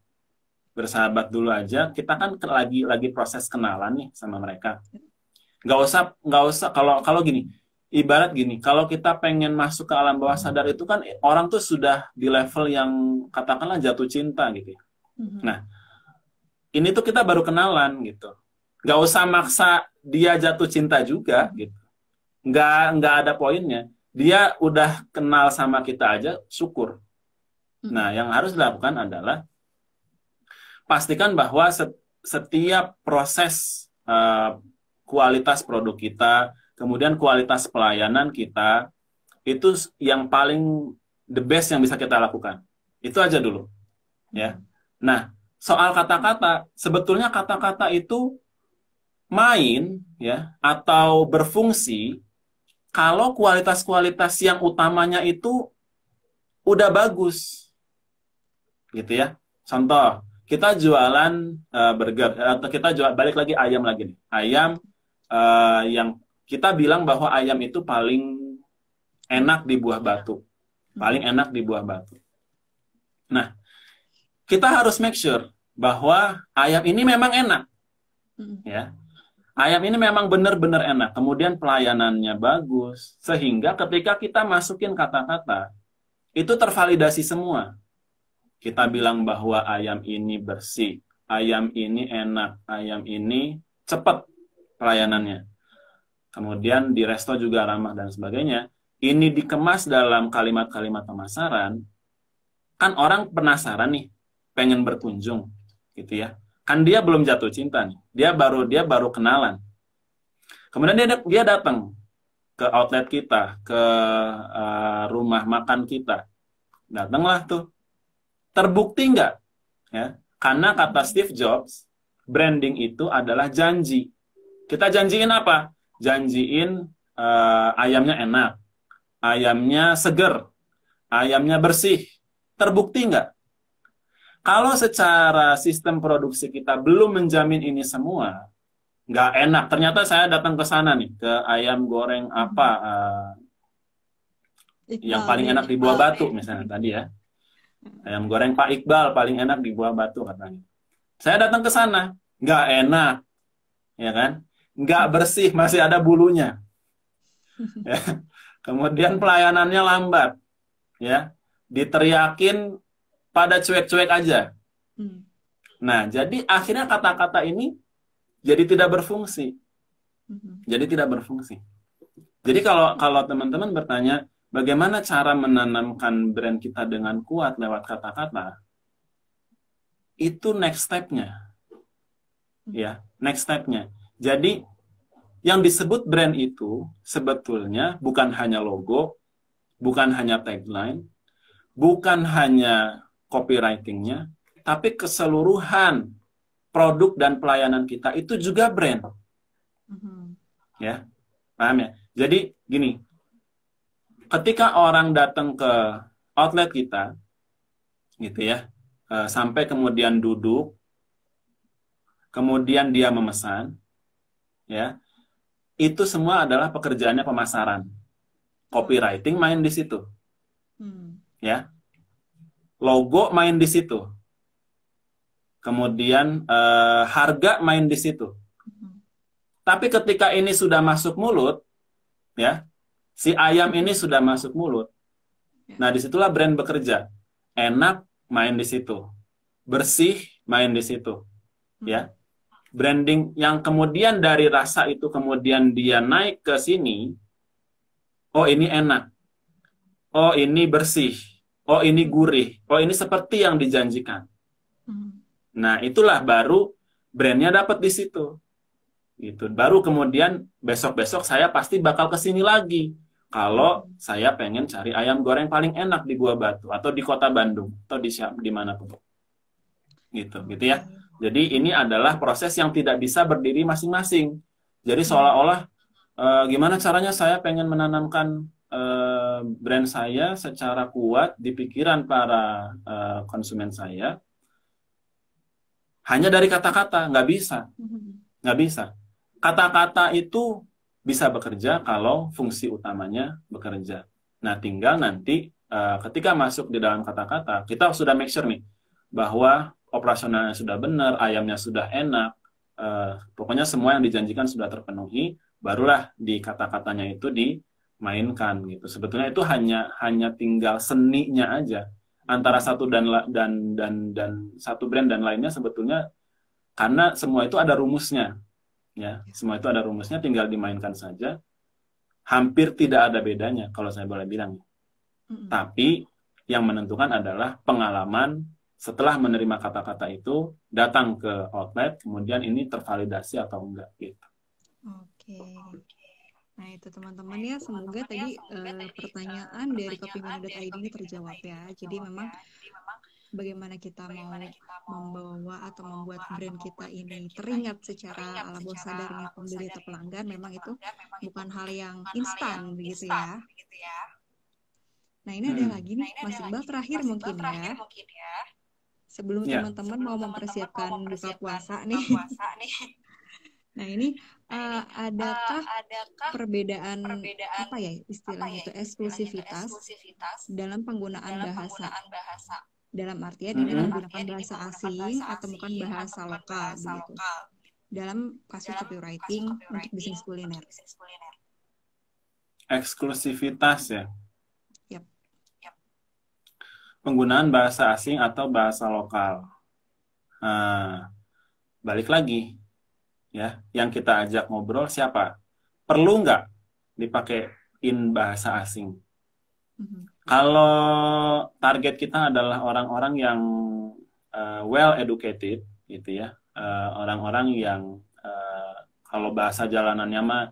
Bersahabat dulu aja. Kita kan lagi proses kenalan nih sama mereka. Nggak usah kalau gini. Ibarat gini, kalau kita pengen masuk ke alam bawah sadar itu kan orang tuh sudah di level yang katakanlah jatuh cinta gitu ya. Nah, ini tuh kita baru kenalan gitu. Nggak usah maksa dia jatuh cinta juga gitu. Nggak ada poinnya. Dia udah kenal sama kita aja, syukur. Nah, yang harus dilakukan adalah pastikan bahwa setiap proses kualitas produk kita, kemudian kualitas pelayanan kita, itu yang paling the best yang bisa kita lakukan. Itu aja dulu. Ya. Nah, soal kata-kata, sebetulnya kata-kata itu main ya atau berfungsi kalau kualitas-kualitas yang utamanya itu udah bagus. Gitu ya. Contoh, kita jualan burger atau kita balik lagi ayam lagi nih. Ayam yang kita bilang bahwa ayam itu paling enak di Buah Batu. Paling enak di Buah Batu. Nah, kita harus make sure bahwa ayam ini memang enak. Ya. Ayam ini memang benar-benar enak, kemudian pelayanannya bagus, sehingga ketika kita masukin kata-kata, itu tervalidasi semua. Kita bilang bahwa ayam ini bersih, ayam ini enak, ayam ini cepat pelayanannya. Kemudian di resto juga ramah dan sebagainya. Ini dikemas dalam kalimat-kalimat pemasaran, kan orang penasaran nih, pengen berkunjung, gitu ya. Kan dia belum jatuh cinta nih, dia baru kenalan. Kemudian dia datang ke outlet kita, ke rumah makan kita, datanglah tuh. Terbukti nggak? Ya, karena kata Steve Jobs, branding itu adalah janji. Kita janjiin apa? Janjiin ayamnya enak, ayamnya seger, ayamnya bersih. Terbukti nggak? Kalau secara sistem produksi kita belum menjamin ini semua, nggak enak. Ternyata saya datang ke sana nih, ke ayam goreng apa yang paling enak di Buah Batu misalnya tadi ya. Ayam goreng Pak Iqbal paling enak di Buah Batu katanya. Saya datang ke sana, nggak enak, ya kan? Nggak bersih, masih ada bulunya. Ya. Kemudian pelayanannya lambat, ya. Diteriakin pada cuek-cuek aja. Nah, jadi akhirnya kata-kata ini jadi tidak berfungsi. Jadi tidak berfungsi. Jadi kalau teman-teman bertanya, bagaimana cara menanamkan brand kita dengan kuat lewat kata-kata? Itu next step-nya. Ya, next step-nya. Jadi, yang disebut brand itu sebetulnya bukan hanya logo, bukan hanya tagline, bukan hanya copywriting-nya, tapi keseluruhan produk dan pelayanan kita itu juga brand. Ya, paham ya? Jadi gini, ketika orang datang ke outlet kita, gitu ya, sampai kemudian duduk, kemudian dia memesan, ya, itu semua adalah pekerjaannya pemasaran. Copywriting main di situ, ya. Logo main di situ. Kemudian harga main di situ. Tapi ketika ini sudah masuk mulut, ya, si ayam ini sudah masuk mulut. Nah, disitulah brand bekerja. Enak main di situ. Bersih main di situ. Ya. Branding yang kemudian dari rasa itu kemudian dia naik ke sini. Oh, ini enak. Oh, ini bersih. Oh, ini gurih. Oh, ini seperti yang dijanjikan. Nah, itulah baru brandnya dapat di situ. Gitu. Baru kemudian besok-besok saya pasti bakal ke sini lagi. Kalau saya pengen cari ayam goreng paling enak di Buah Batu atau di Kota Bandung atau di manapun. Gitu ya. Jadi ini adalah proses yang tidak bisa berdiri masing-masing. Jadi seolah-olah gimana caranya saya pengen menanamkan brand saya secara kuat di pikiran para konsumen saya hanya dari kata-kata, nggak bisa. Nggak bisa. Kata-kata itu bisa bekerja kalau fungsi utamanya bekerja. Nah, tinggal nanti ketika masuk di dalam kata-kata, kita sudah make sure nih bahwa operasionalnya sudah benar, ayamnya sudah enak, pokoknya semua yang dijanjikan sudah terpenuhi, barulah di kata-katanya itu dimainkan gitu. Sebetulnya itu hanya tinggal seninya aja antara satu dan satu brand dan lainnya sebetulnya, karena semua itu ada rumusnya. Ya, semua itu ada rumusnya, tinggal dimainkan saja. Hampir tidak ada bedanya kalau saya boleh bilang. Tapi yang menentukan adalah pengalaman setelah menerima kata-kata itu, datang ke outlet, kemudian ini tervalidasi atau enggak gitu. Oke. Nah, itu teman-teman ya, semoga tadi pertanyaan dari copymania.id ini terjawab ya. Jadi memang bagaimana kita mau membawa atau membuat brand kita ini teringat secara ala bawah sadarnya pembeli atau pelanggan, memang itu bukan hal yang instan begitu ya. Nah, ini ada lagi nih, Mas Iqbal, terakhir mungkin ya. Sebelum teman-teman mau mempersiapkan buka puasa nih. Nah, ini adakah perbedaan apa ya istilahnya itu, eksklusivitas dalam penggunaan bahasa? Dalam artian ini menggunakan bahasa asing atau bukan bahasa lokal begitu. dalam kasus copywriting untuk bisnis kuliner? Eksklusivitas ya. Yap. Penggunaan bahasa asing atau bahasa lokal. Nah, balik lagi ya, yang kita ajak ngobrol siapa? Perlu nggak dipakein bahasa asing? Kalau target kita adalah orang-orang yang well educated, gitu ya, orang-orang yang kalau bahasa jalanannya mah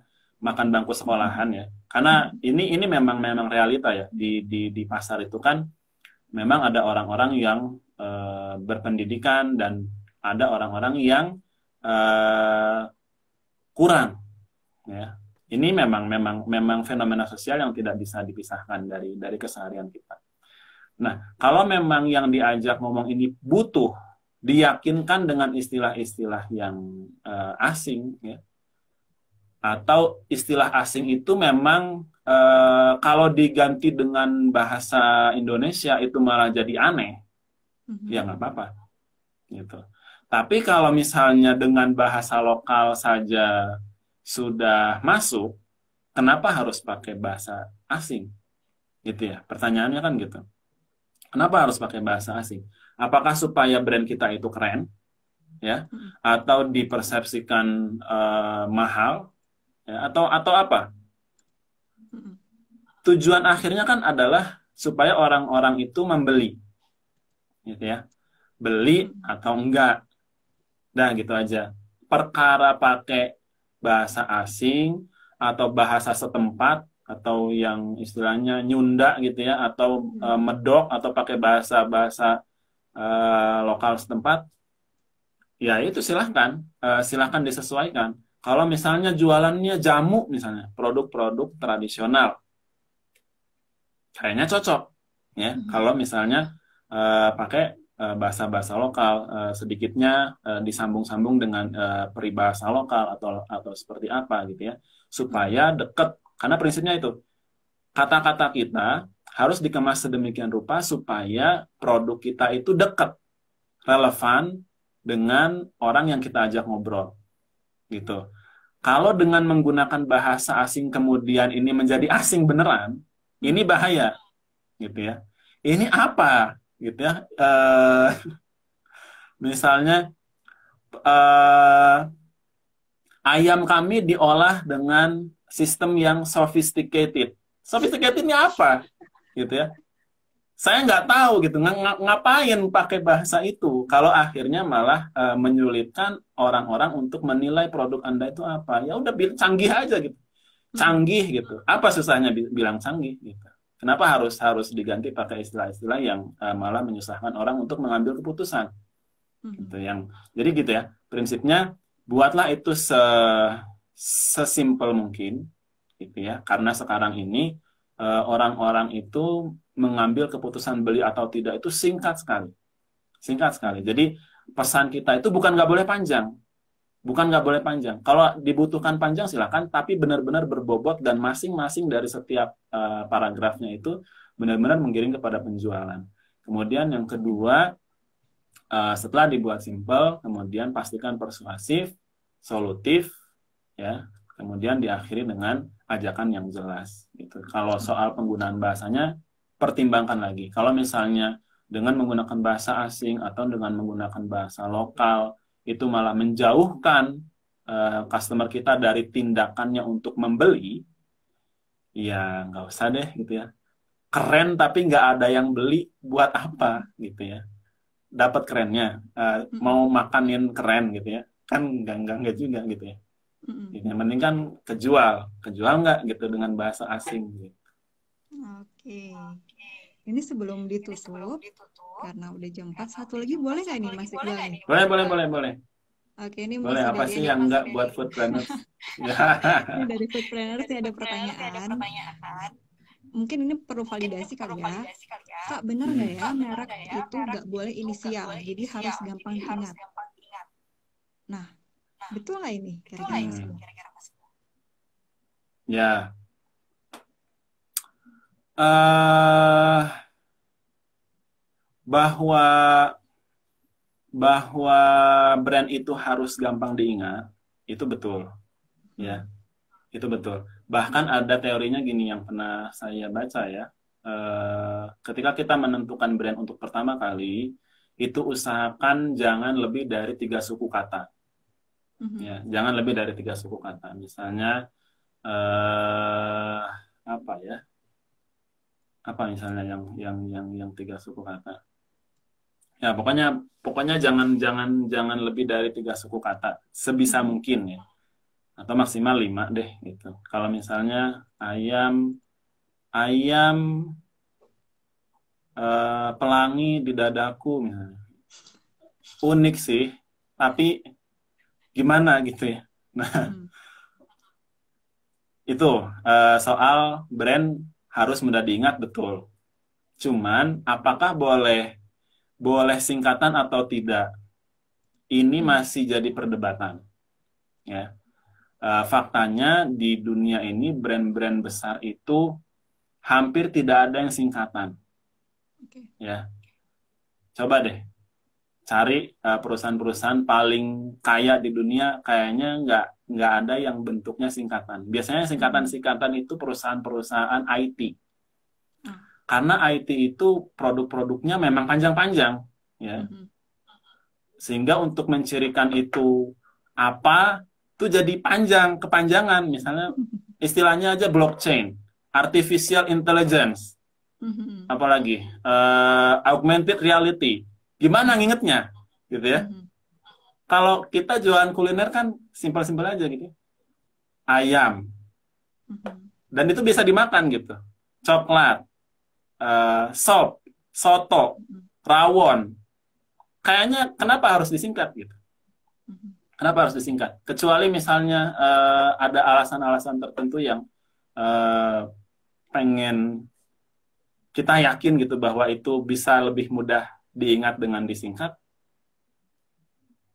makan bangku sekolahan ya. Karena ini memang realita ya di pasar itu kan memang ada orang-orang yang berpendidikan dan ada orang-orang yang kurang ya. Ini memang fenomena sosial yang tidak bisa dipisahkan dari keseharian kita. Nah, kalau memang yang diajak ngomong ini butuh diyakinkan dengan istilah-istilah yang asing ya, atau istilah asing itu memang kalau diganti dengan bahasa Indonesia itu malah jadi aneh, ya nggak apa-apa gitu. Tapi kalau misalnya dengan bahasa lokal saja sudah masuk, kenapa harus pakai bahasa asing? Gitu ya, pertanyaannya kan gitu. Kenapa harus pakai bahasa asing? Apakah supaya brand kita itu keren, ya, atau dipersepsikan mahal, ya, atau apa? Tujuan akhirnya kan adalah supaya orang-orang itu membeli, gitu ya, beli atau enggak, nah gitu aja. Perkara pakai bahasa asing atau bahasa setempat atau yang istilahnya nyunda gitu ya, atau medok atau pakai bahasa lokal setempat, ya itu silahkan disesuaikan. Kalau misalnya jualannya jamu misalnya, produk-produk tradisional, kayaknya cocok ya. Kalau misalnya pakai bahasa-bahasa lokal, sedikitnya disambung-sambung dengan peribahasa lokal atau seperti apa gitu ya, supaya dekat. Karena prinsipnya itu, kata-kata kita harus dikemas sedemikian rupa supaya produk kita itu dekat, relevan dengan orang yang kita ajak ngobrol gitu. Kalau dengan menggunakan bahasa asing kemudian ini menjadi asing beneran, ini bahaya gitu ya. Ini apa gitu ya? Misalnya ayam kami diolah dengan sistem yang sophisticated. Sophisticatednya apa gitu ya? Saya nggak tahu gitu, ngapain pakai bahasa itu kalau akhirnya malah menyulitkan orang-orang untuk menilai produk Anda itu apa. Ya udah bilang canggih aja gitu. Canggih gitu. Apa susahnya bilang canggih gitu. Kenapa harus diganti pakai istilah-istilah yang malah menyusahkan orang untuk mengambil keputusan? Gitu jadi gitu ya. Prinsipnya buatlah itu sesimpel mungkin gitu ya. Karena sekarang ini orang-orang itu mengambil keputusan beli atau tidak itu singkat sekali. Singkat sekali. Jadi pesan kita itu bukan nggak boleh panjang. Bukan nggak boleh panjang. Kalau dibutuhkan panjang silakan, tapi benar-benar berbobot dan masing-masing dari setiap paragrafnya itu benar-benar menggiring kepada penjualan. Kemudian yang kedua, setelah dibuat simpel, kemudian pastikan persuasif, solutif, ya. Kemudian diakhiri dengan ajakan yang jelas. Gitu. Kalau soal penggunaan bahasanya, pertimbangkan lagi. Kalau misalnya dengan menggunakan bahasa asing atau dengan menggunakan bahasa lokal, itu malah menjauhkan customer kita dari tindakannya untuk membeli, ya nggak usah deh gitu ya. Keren tapi nggak ada yang beli, buat apa gitu ya. Dapat kerennya, mau makanin keren gitu ya, kan enggak juga gitu ya. Yang penting kan kejual nggak gitu dengan bahasa asing gitu. Oke. Ini sebelum ditutup, karena udah jam 4, satu lagi boleh nggak nih Mas Iqbal nih? Boleh. Oke, ini boleh, apa sih yang enggak buat foodplanners? Ini dari foodplanners ada pertanyaan. Mungkin ini perlu validasi kali ya. Kak, benar nggak ya merek itu nggak boleh inisial, jadi harus gampang diingat. Nah, betul nggak ini kira-kira Mas Iqbal? Ya. Bahwa bahwa brand itu harus gampang diingat, itu betul. Ya, itu betul. Bahkan ada teorinya gini yang pernah saya baca ya. Ketika kita menentukan brand untuk pertama kali, itu usahakan jangan lebih dari 3 suku kata. Ya, jangan lebih dari 3 suku kata. Misalnya apa ya? Apa misalnya yang 3 suku kata? Ya, pokoknya jangan lebih dari 3 suku kata sebisa mungkin ya. Atau maksimal 5 deh gitu. Kalau misalnya ayam pelangi di dadaku misalnya. Unik sih, tapi gimana gitu ya. Nah, itu soal brand harus mudah diingat, betul. Cuman apakah boleh singkatan atau tidak? Ini masih jadi perdebatan. Ya. Faktanya di dunia ini brand-brand besar itu hampir tidak ada yang singkatan. Ya. Coba deh cari perusahaan-perusahaan paling kaya di dunia, kayaknya nggak ada yang bentuknya singkatan. Biasanya singkatan-singkatan itu perusahaan-perusahaan IT. Karena IT itu produk-produknya memang panjang-panjang, ya. Sehingga untuk mencirikan itu apa, itu jadi kepanjangan. Misalnya istilahnya aja blockchain, artificial intelligence, apalagi augmented reality. Gimana ngingetnya, gitu ya? Kalau kita jualan kuliner kan simpel-simpel aja gitu, ayam, dan itu bisa dimakan gitu, coklat, sop, soto, rawon. Kayaknya kenapa harus disingkat gitu? Kenapa harus disingkat? Kecuali misalnya ada alasan-alasan tertentu yang pengen kita yakin gitu bahwa itu bisa lebih mudah diingat dengan disingkat.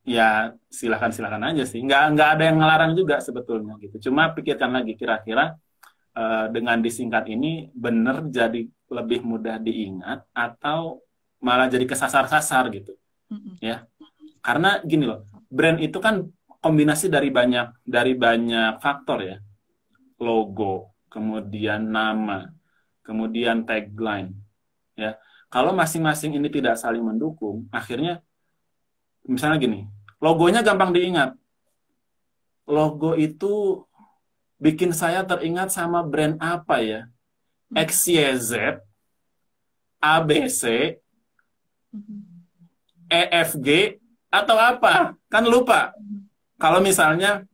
Ya silakan aja sih. Nggak ada yang ngelarang juga sebetulnya gitu. Cuma pikirkan lagi kira-kira dengan disingkat ini benar jadi lebih mudah diingat atau malah jadi kesasar-sasar gitu. Ya, karena gini loh, brand itu kan kombinasi dari banyak faktor ya, logo, kemudian nama, kemudian tagline, ya. Kalau masing-masing ini tidak saling mendukung, akhirnya misalnya gini, logonya gampang diingat, logo itu bikin saya teringat sama brand apa ya, XYZ, ABC, EFG atau apa, kan lupa. Kalau misalnya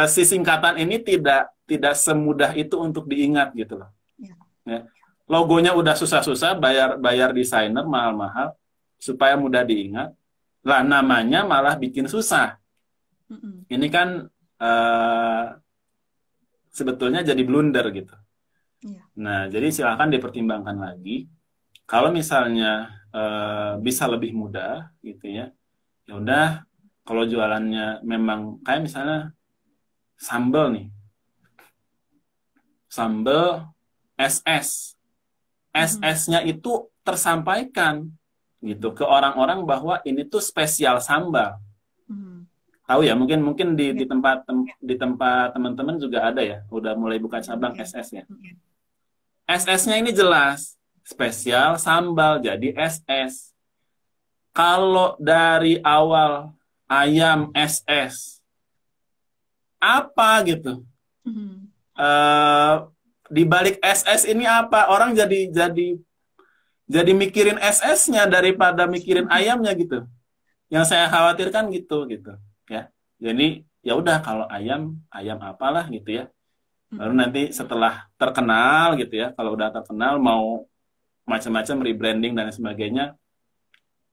si singkatan ini tidak semudah itu untuk diingat gitu loh. Ya. Logonya udah susah-susah, bayar desainer mahal-mahal supaya mudah diingat. Lah namanya malah bikin susah. Ini kan sebetulnya jadi blunder gitu. Nah, jadi silakan dipertimbangkan lagi. Kalau misalnya bisa lebih mudah gitu ya, ya udah. Kalau jualannya memang kayak misalnya sambal nih, sambal SS-nya itu tersampaikan gitu ke orang-orang bahwa ini tuh spesial sambal. Tahu ya, mungkin di tempat teman-teman juga ada ya, udah mulai buka cabang SS ya. SS-nya ini jelas spesial sambal, jadi SS. Kalau dari awal ayam SS apa gitu, di balik SS ini apa, orang jadi mikirin SS-nya daripada mikirin ayamnya gitu. Yang saya khawatirkan gitu ya. Jadi ya udah, kalau ayam apalah gitu ya. Lalu nanti setelah terkenal gitu ya, kalau udah terkenal mau macam-macam rebranding dan sebagainya,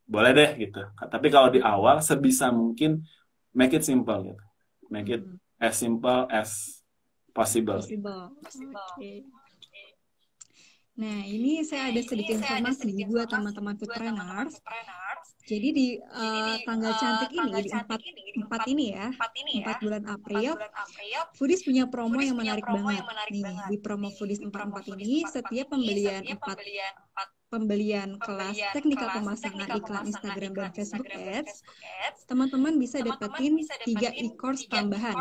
boleh deh gitu. Tapi kalau di awal sebisa mungkin make it simple gitu. Make it as simple as possible. Okay. Nah, ini saya ada sedikit informasi buat teman-teman foodpreneurs. Jadi di tanggal cantik ini, di 4 ini ya, 4 bulan April, Foodies punya promo yang menarik banget. Nih, di promo Foodies 44 ini, setiap pembelian 4 pembelian kelas teknikal pemasangan iklan Instagram dan Facebook Ads, teman-teman bisa dapetin 3 e-course tambahan.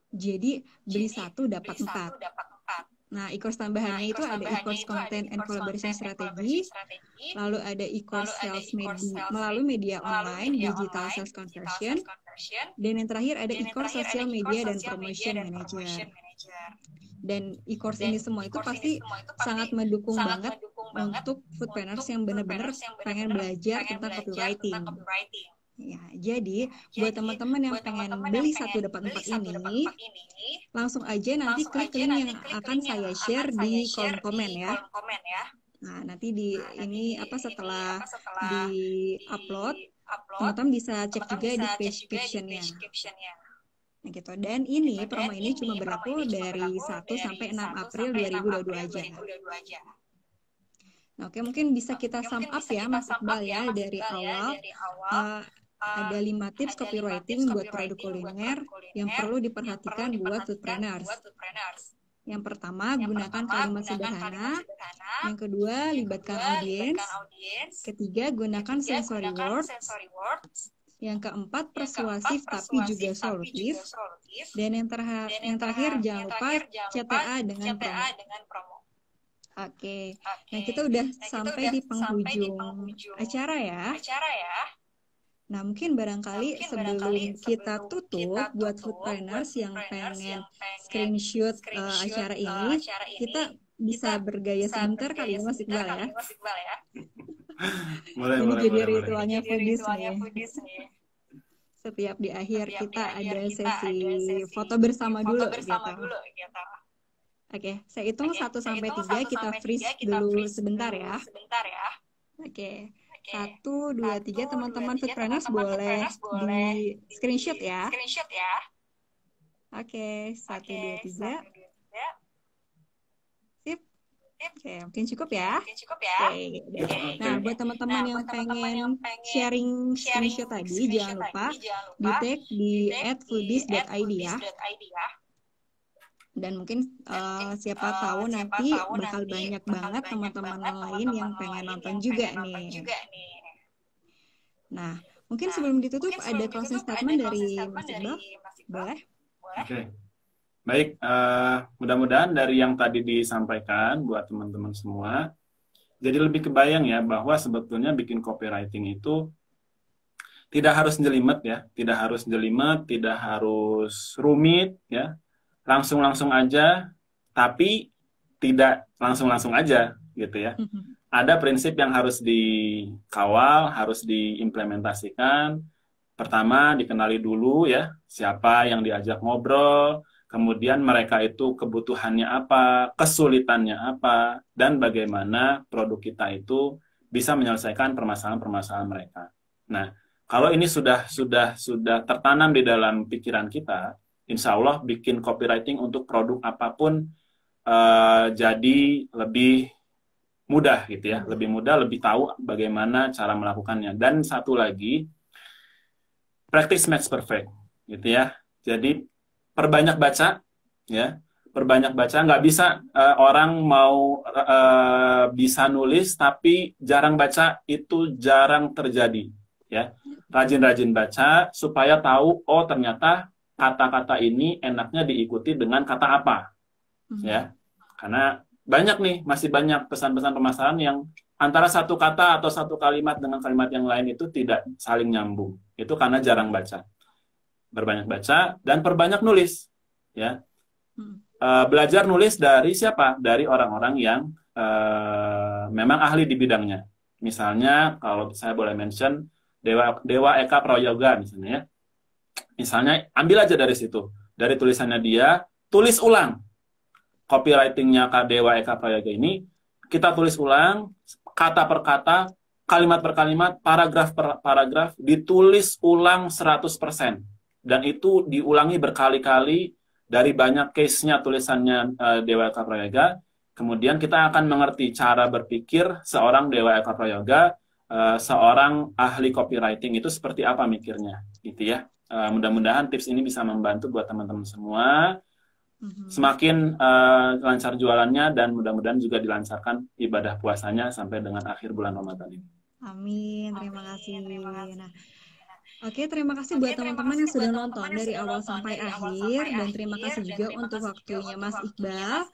Jadi beli 1 dapat 4. Nah, e-course tambahannya itu ada e-course Content and Collaboration Strategy, lalu ada e-course Sales melalui media online, Digital Sales Conversion, dan yang terakhir ada e-course Social Media dan Promotion Manager. Dan e-course ini semua itu pasti sangat mendukung banget untuk foodpreneurs yang benar-benar pengen belajar tentang copywriting. Ya, jadi buat teman-teman yang pengen beli 1 dapat 4 ini, langsung aja nanti klik link yang akan saya share di kolom komen ya. Nah, nanti di ini setelah di-upload, teman-teman bisa cek juga di page caption-nya. Nah, gitu. Dan ini promo ini cuma berlaku dari 1 sampai 6 April 2022 aja. Nah, oke, mungkin bisa kita sum up ya, Mas Iqbal ya, dari awal. Ada 5 tips copywriting buat produk kuliner yang perlu diperhatikan buat foodpreneurs. Yang pertama, gunakan kalimat sederhana. Yang kedua, libatkan audiens. Ketiga, gunakan sensory words. Yang keempat, persuasif tapi juga solutif. Dan yang terakhir, jangan lupa CTA dengan promo. Oke. Nah, kita udah sampai di penghujung acara ya. Nah, mungkin barangkali sebelum kita tutup buat foodpreneurs yang pengen screenshot acara ini, kita bisa bergaya sebentar kali ya, Mas Iqbal ya. Ini jadi ritualnya foodies nih. Setiap di akhir kita ada sesi foto bersama dulu gitu. Oke, saya hitung 1 sampai 3, kita freeze dulu sebentar ya. Oke. 1, 2, 3, teman-teman foodpreneurs boleh di screenshot ya. Oke, 1, 2, 3. Sip. Oke, mungkin cukup ya. Oke. Nah, buat teman-teman yang pengen sharing screenshot tadi, jangan lupa di tag di @foodies.id ya. Dan mungkin siapa tahu nanti bakal banyak banget teman-teman lain yang pengen nonton juga nih. Nah, mungkin sebelum ditutup ada closing statement dari Mas Iqbal. Boleh? Oke. Baik, mudah-mudahan dari yang tadi disampaikan buat teman-teman semua, jadi lebih kebayang ya bahwa sebetulnya bikin copywriting itu tidak harus jelimet ya, tidak harus rumit ya. Langsung-langsung aja, tapi tidak langsung-langsung aja gitu ya. Ada prinsip yang harus dikawal, harus diimplementasikan. Pertama, dikenali dulu ya, siapa yang diajak ngobrol, kemudian mereka itu kebutuhannya apa, kesulitannya apa, dan bagaimana produk kita itu bisa menyelesaikan permasalahan-permasalahan mereka. Nah, kalau ini sudah tertanam di dalam pikiran kita, insya Allah bikin copywriting untuk produk apapun jadi lebih mudah gitu ya, lebih mudah, lebih tahu bagaimana cara melakukannya. Dan satu lagi, practice makes perfect gitu ya. Jadi perbanyak baca ya, nggak bisa orang mau bisa nulis tapi jarang baca, itu jarang terjadi ya. Rajin-rajin baca supaya tahu, oh ternyata kata-kata ini enaknya diikuti dengan kata apa, ya. Karena masih banyak pesan-pesan permasalahan yang antara satu kata atau satu kalimat dengan kalimat yang lain itu tidak saling nyambung. Itu karena jarang baca. Berbanyak baca dan perbanyak nulis, ya. Belajar nulis dari siapa? Dari orang-orang yang memang ahli di bidangnya. Misalnya kalau saya boleh mention Dewa Eka Prayoga misalnya ya. Misalnya, ambil aja dari situ. Dari tulisannya dia, tulis ulang. Copywriting-nya Kak Dewa Eka Prayoga ini, kita tulis ulang, kata per kata, kalimat per kalimat, paragraf per paragraf, ditulis ulang 100%. Dan itu diulangi berkali-kali dari banyak case-nya tulisannya Dewa Eka Prayoga. Kemudian kita akan mengerti cara berpikir seorang Dewa Eka Prayoga, seorang ahli copywriting itu seperti apa mikirnya. Gitu ya. Mudah-mudahan tips ini bisa membantu buat teman-teman semua. semakin lancar jualannya dan mudah-mudahan juga dilancarkan ibadah puasanya sampai dengan akhir bulan Ramadan ini. Amin, terima kasih. Nah, oke, terima kasih buat teman-teman yang sudah nonton dari awal sampai akhir, dan terima kasih juga untuk waktunya Mas Iqbal.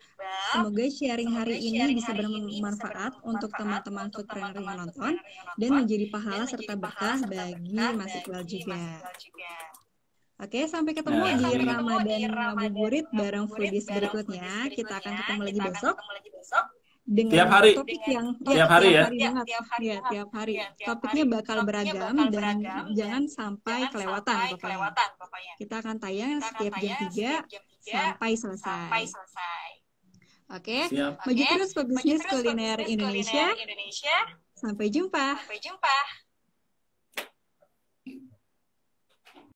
Semoga sharing hari ini bisa bermanfaat untuk teman-teman foodpreneur yang nonton dan menjadi pahala serta berkah bagi Mas Iqbal juga. Oke, sampai ketemu di Ramadan Ngabuburit bareng Foodies berikutnya. Kita akan ketemu lagi besok dengan tiap hari. topik yang tiap hari ya. Tiap hari. Topiknya bakal beragam dan jangan sampai kelewatan pokoknya. Kita akan tayang setiap jam 3 sampai selesai. Oke, maju terus pebisnis kuliner Indonesia. Sampai jumpa.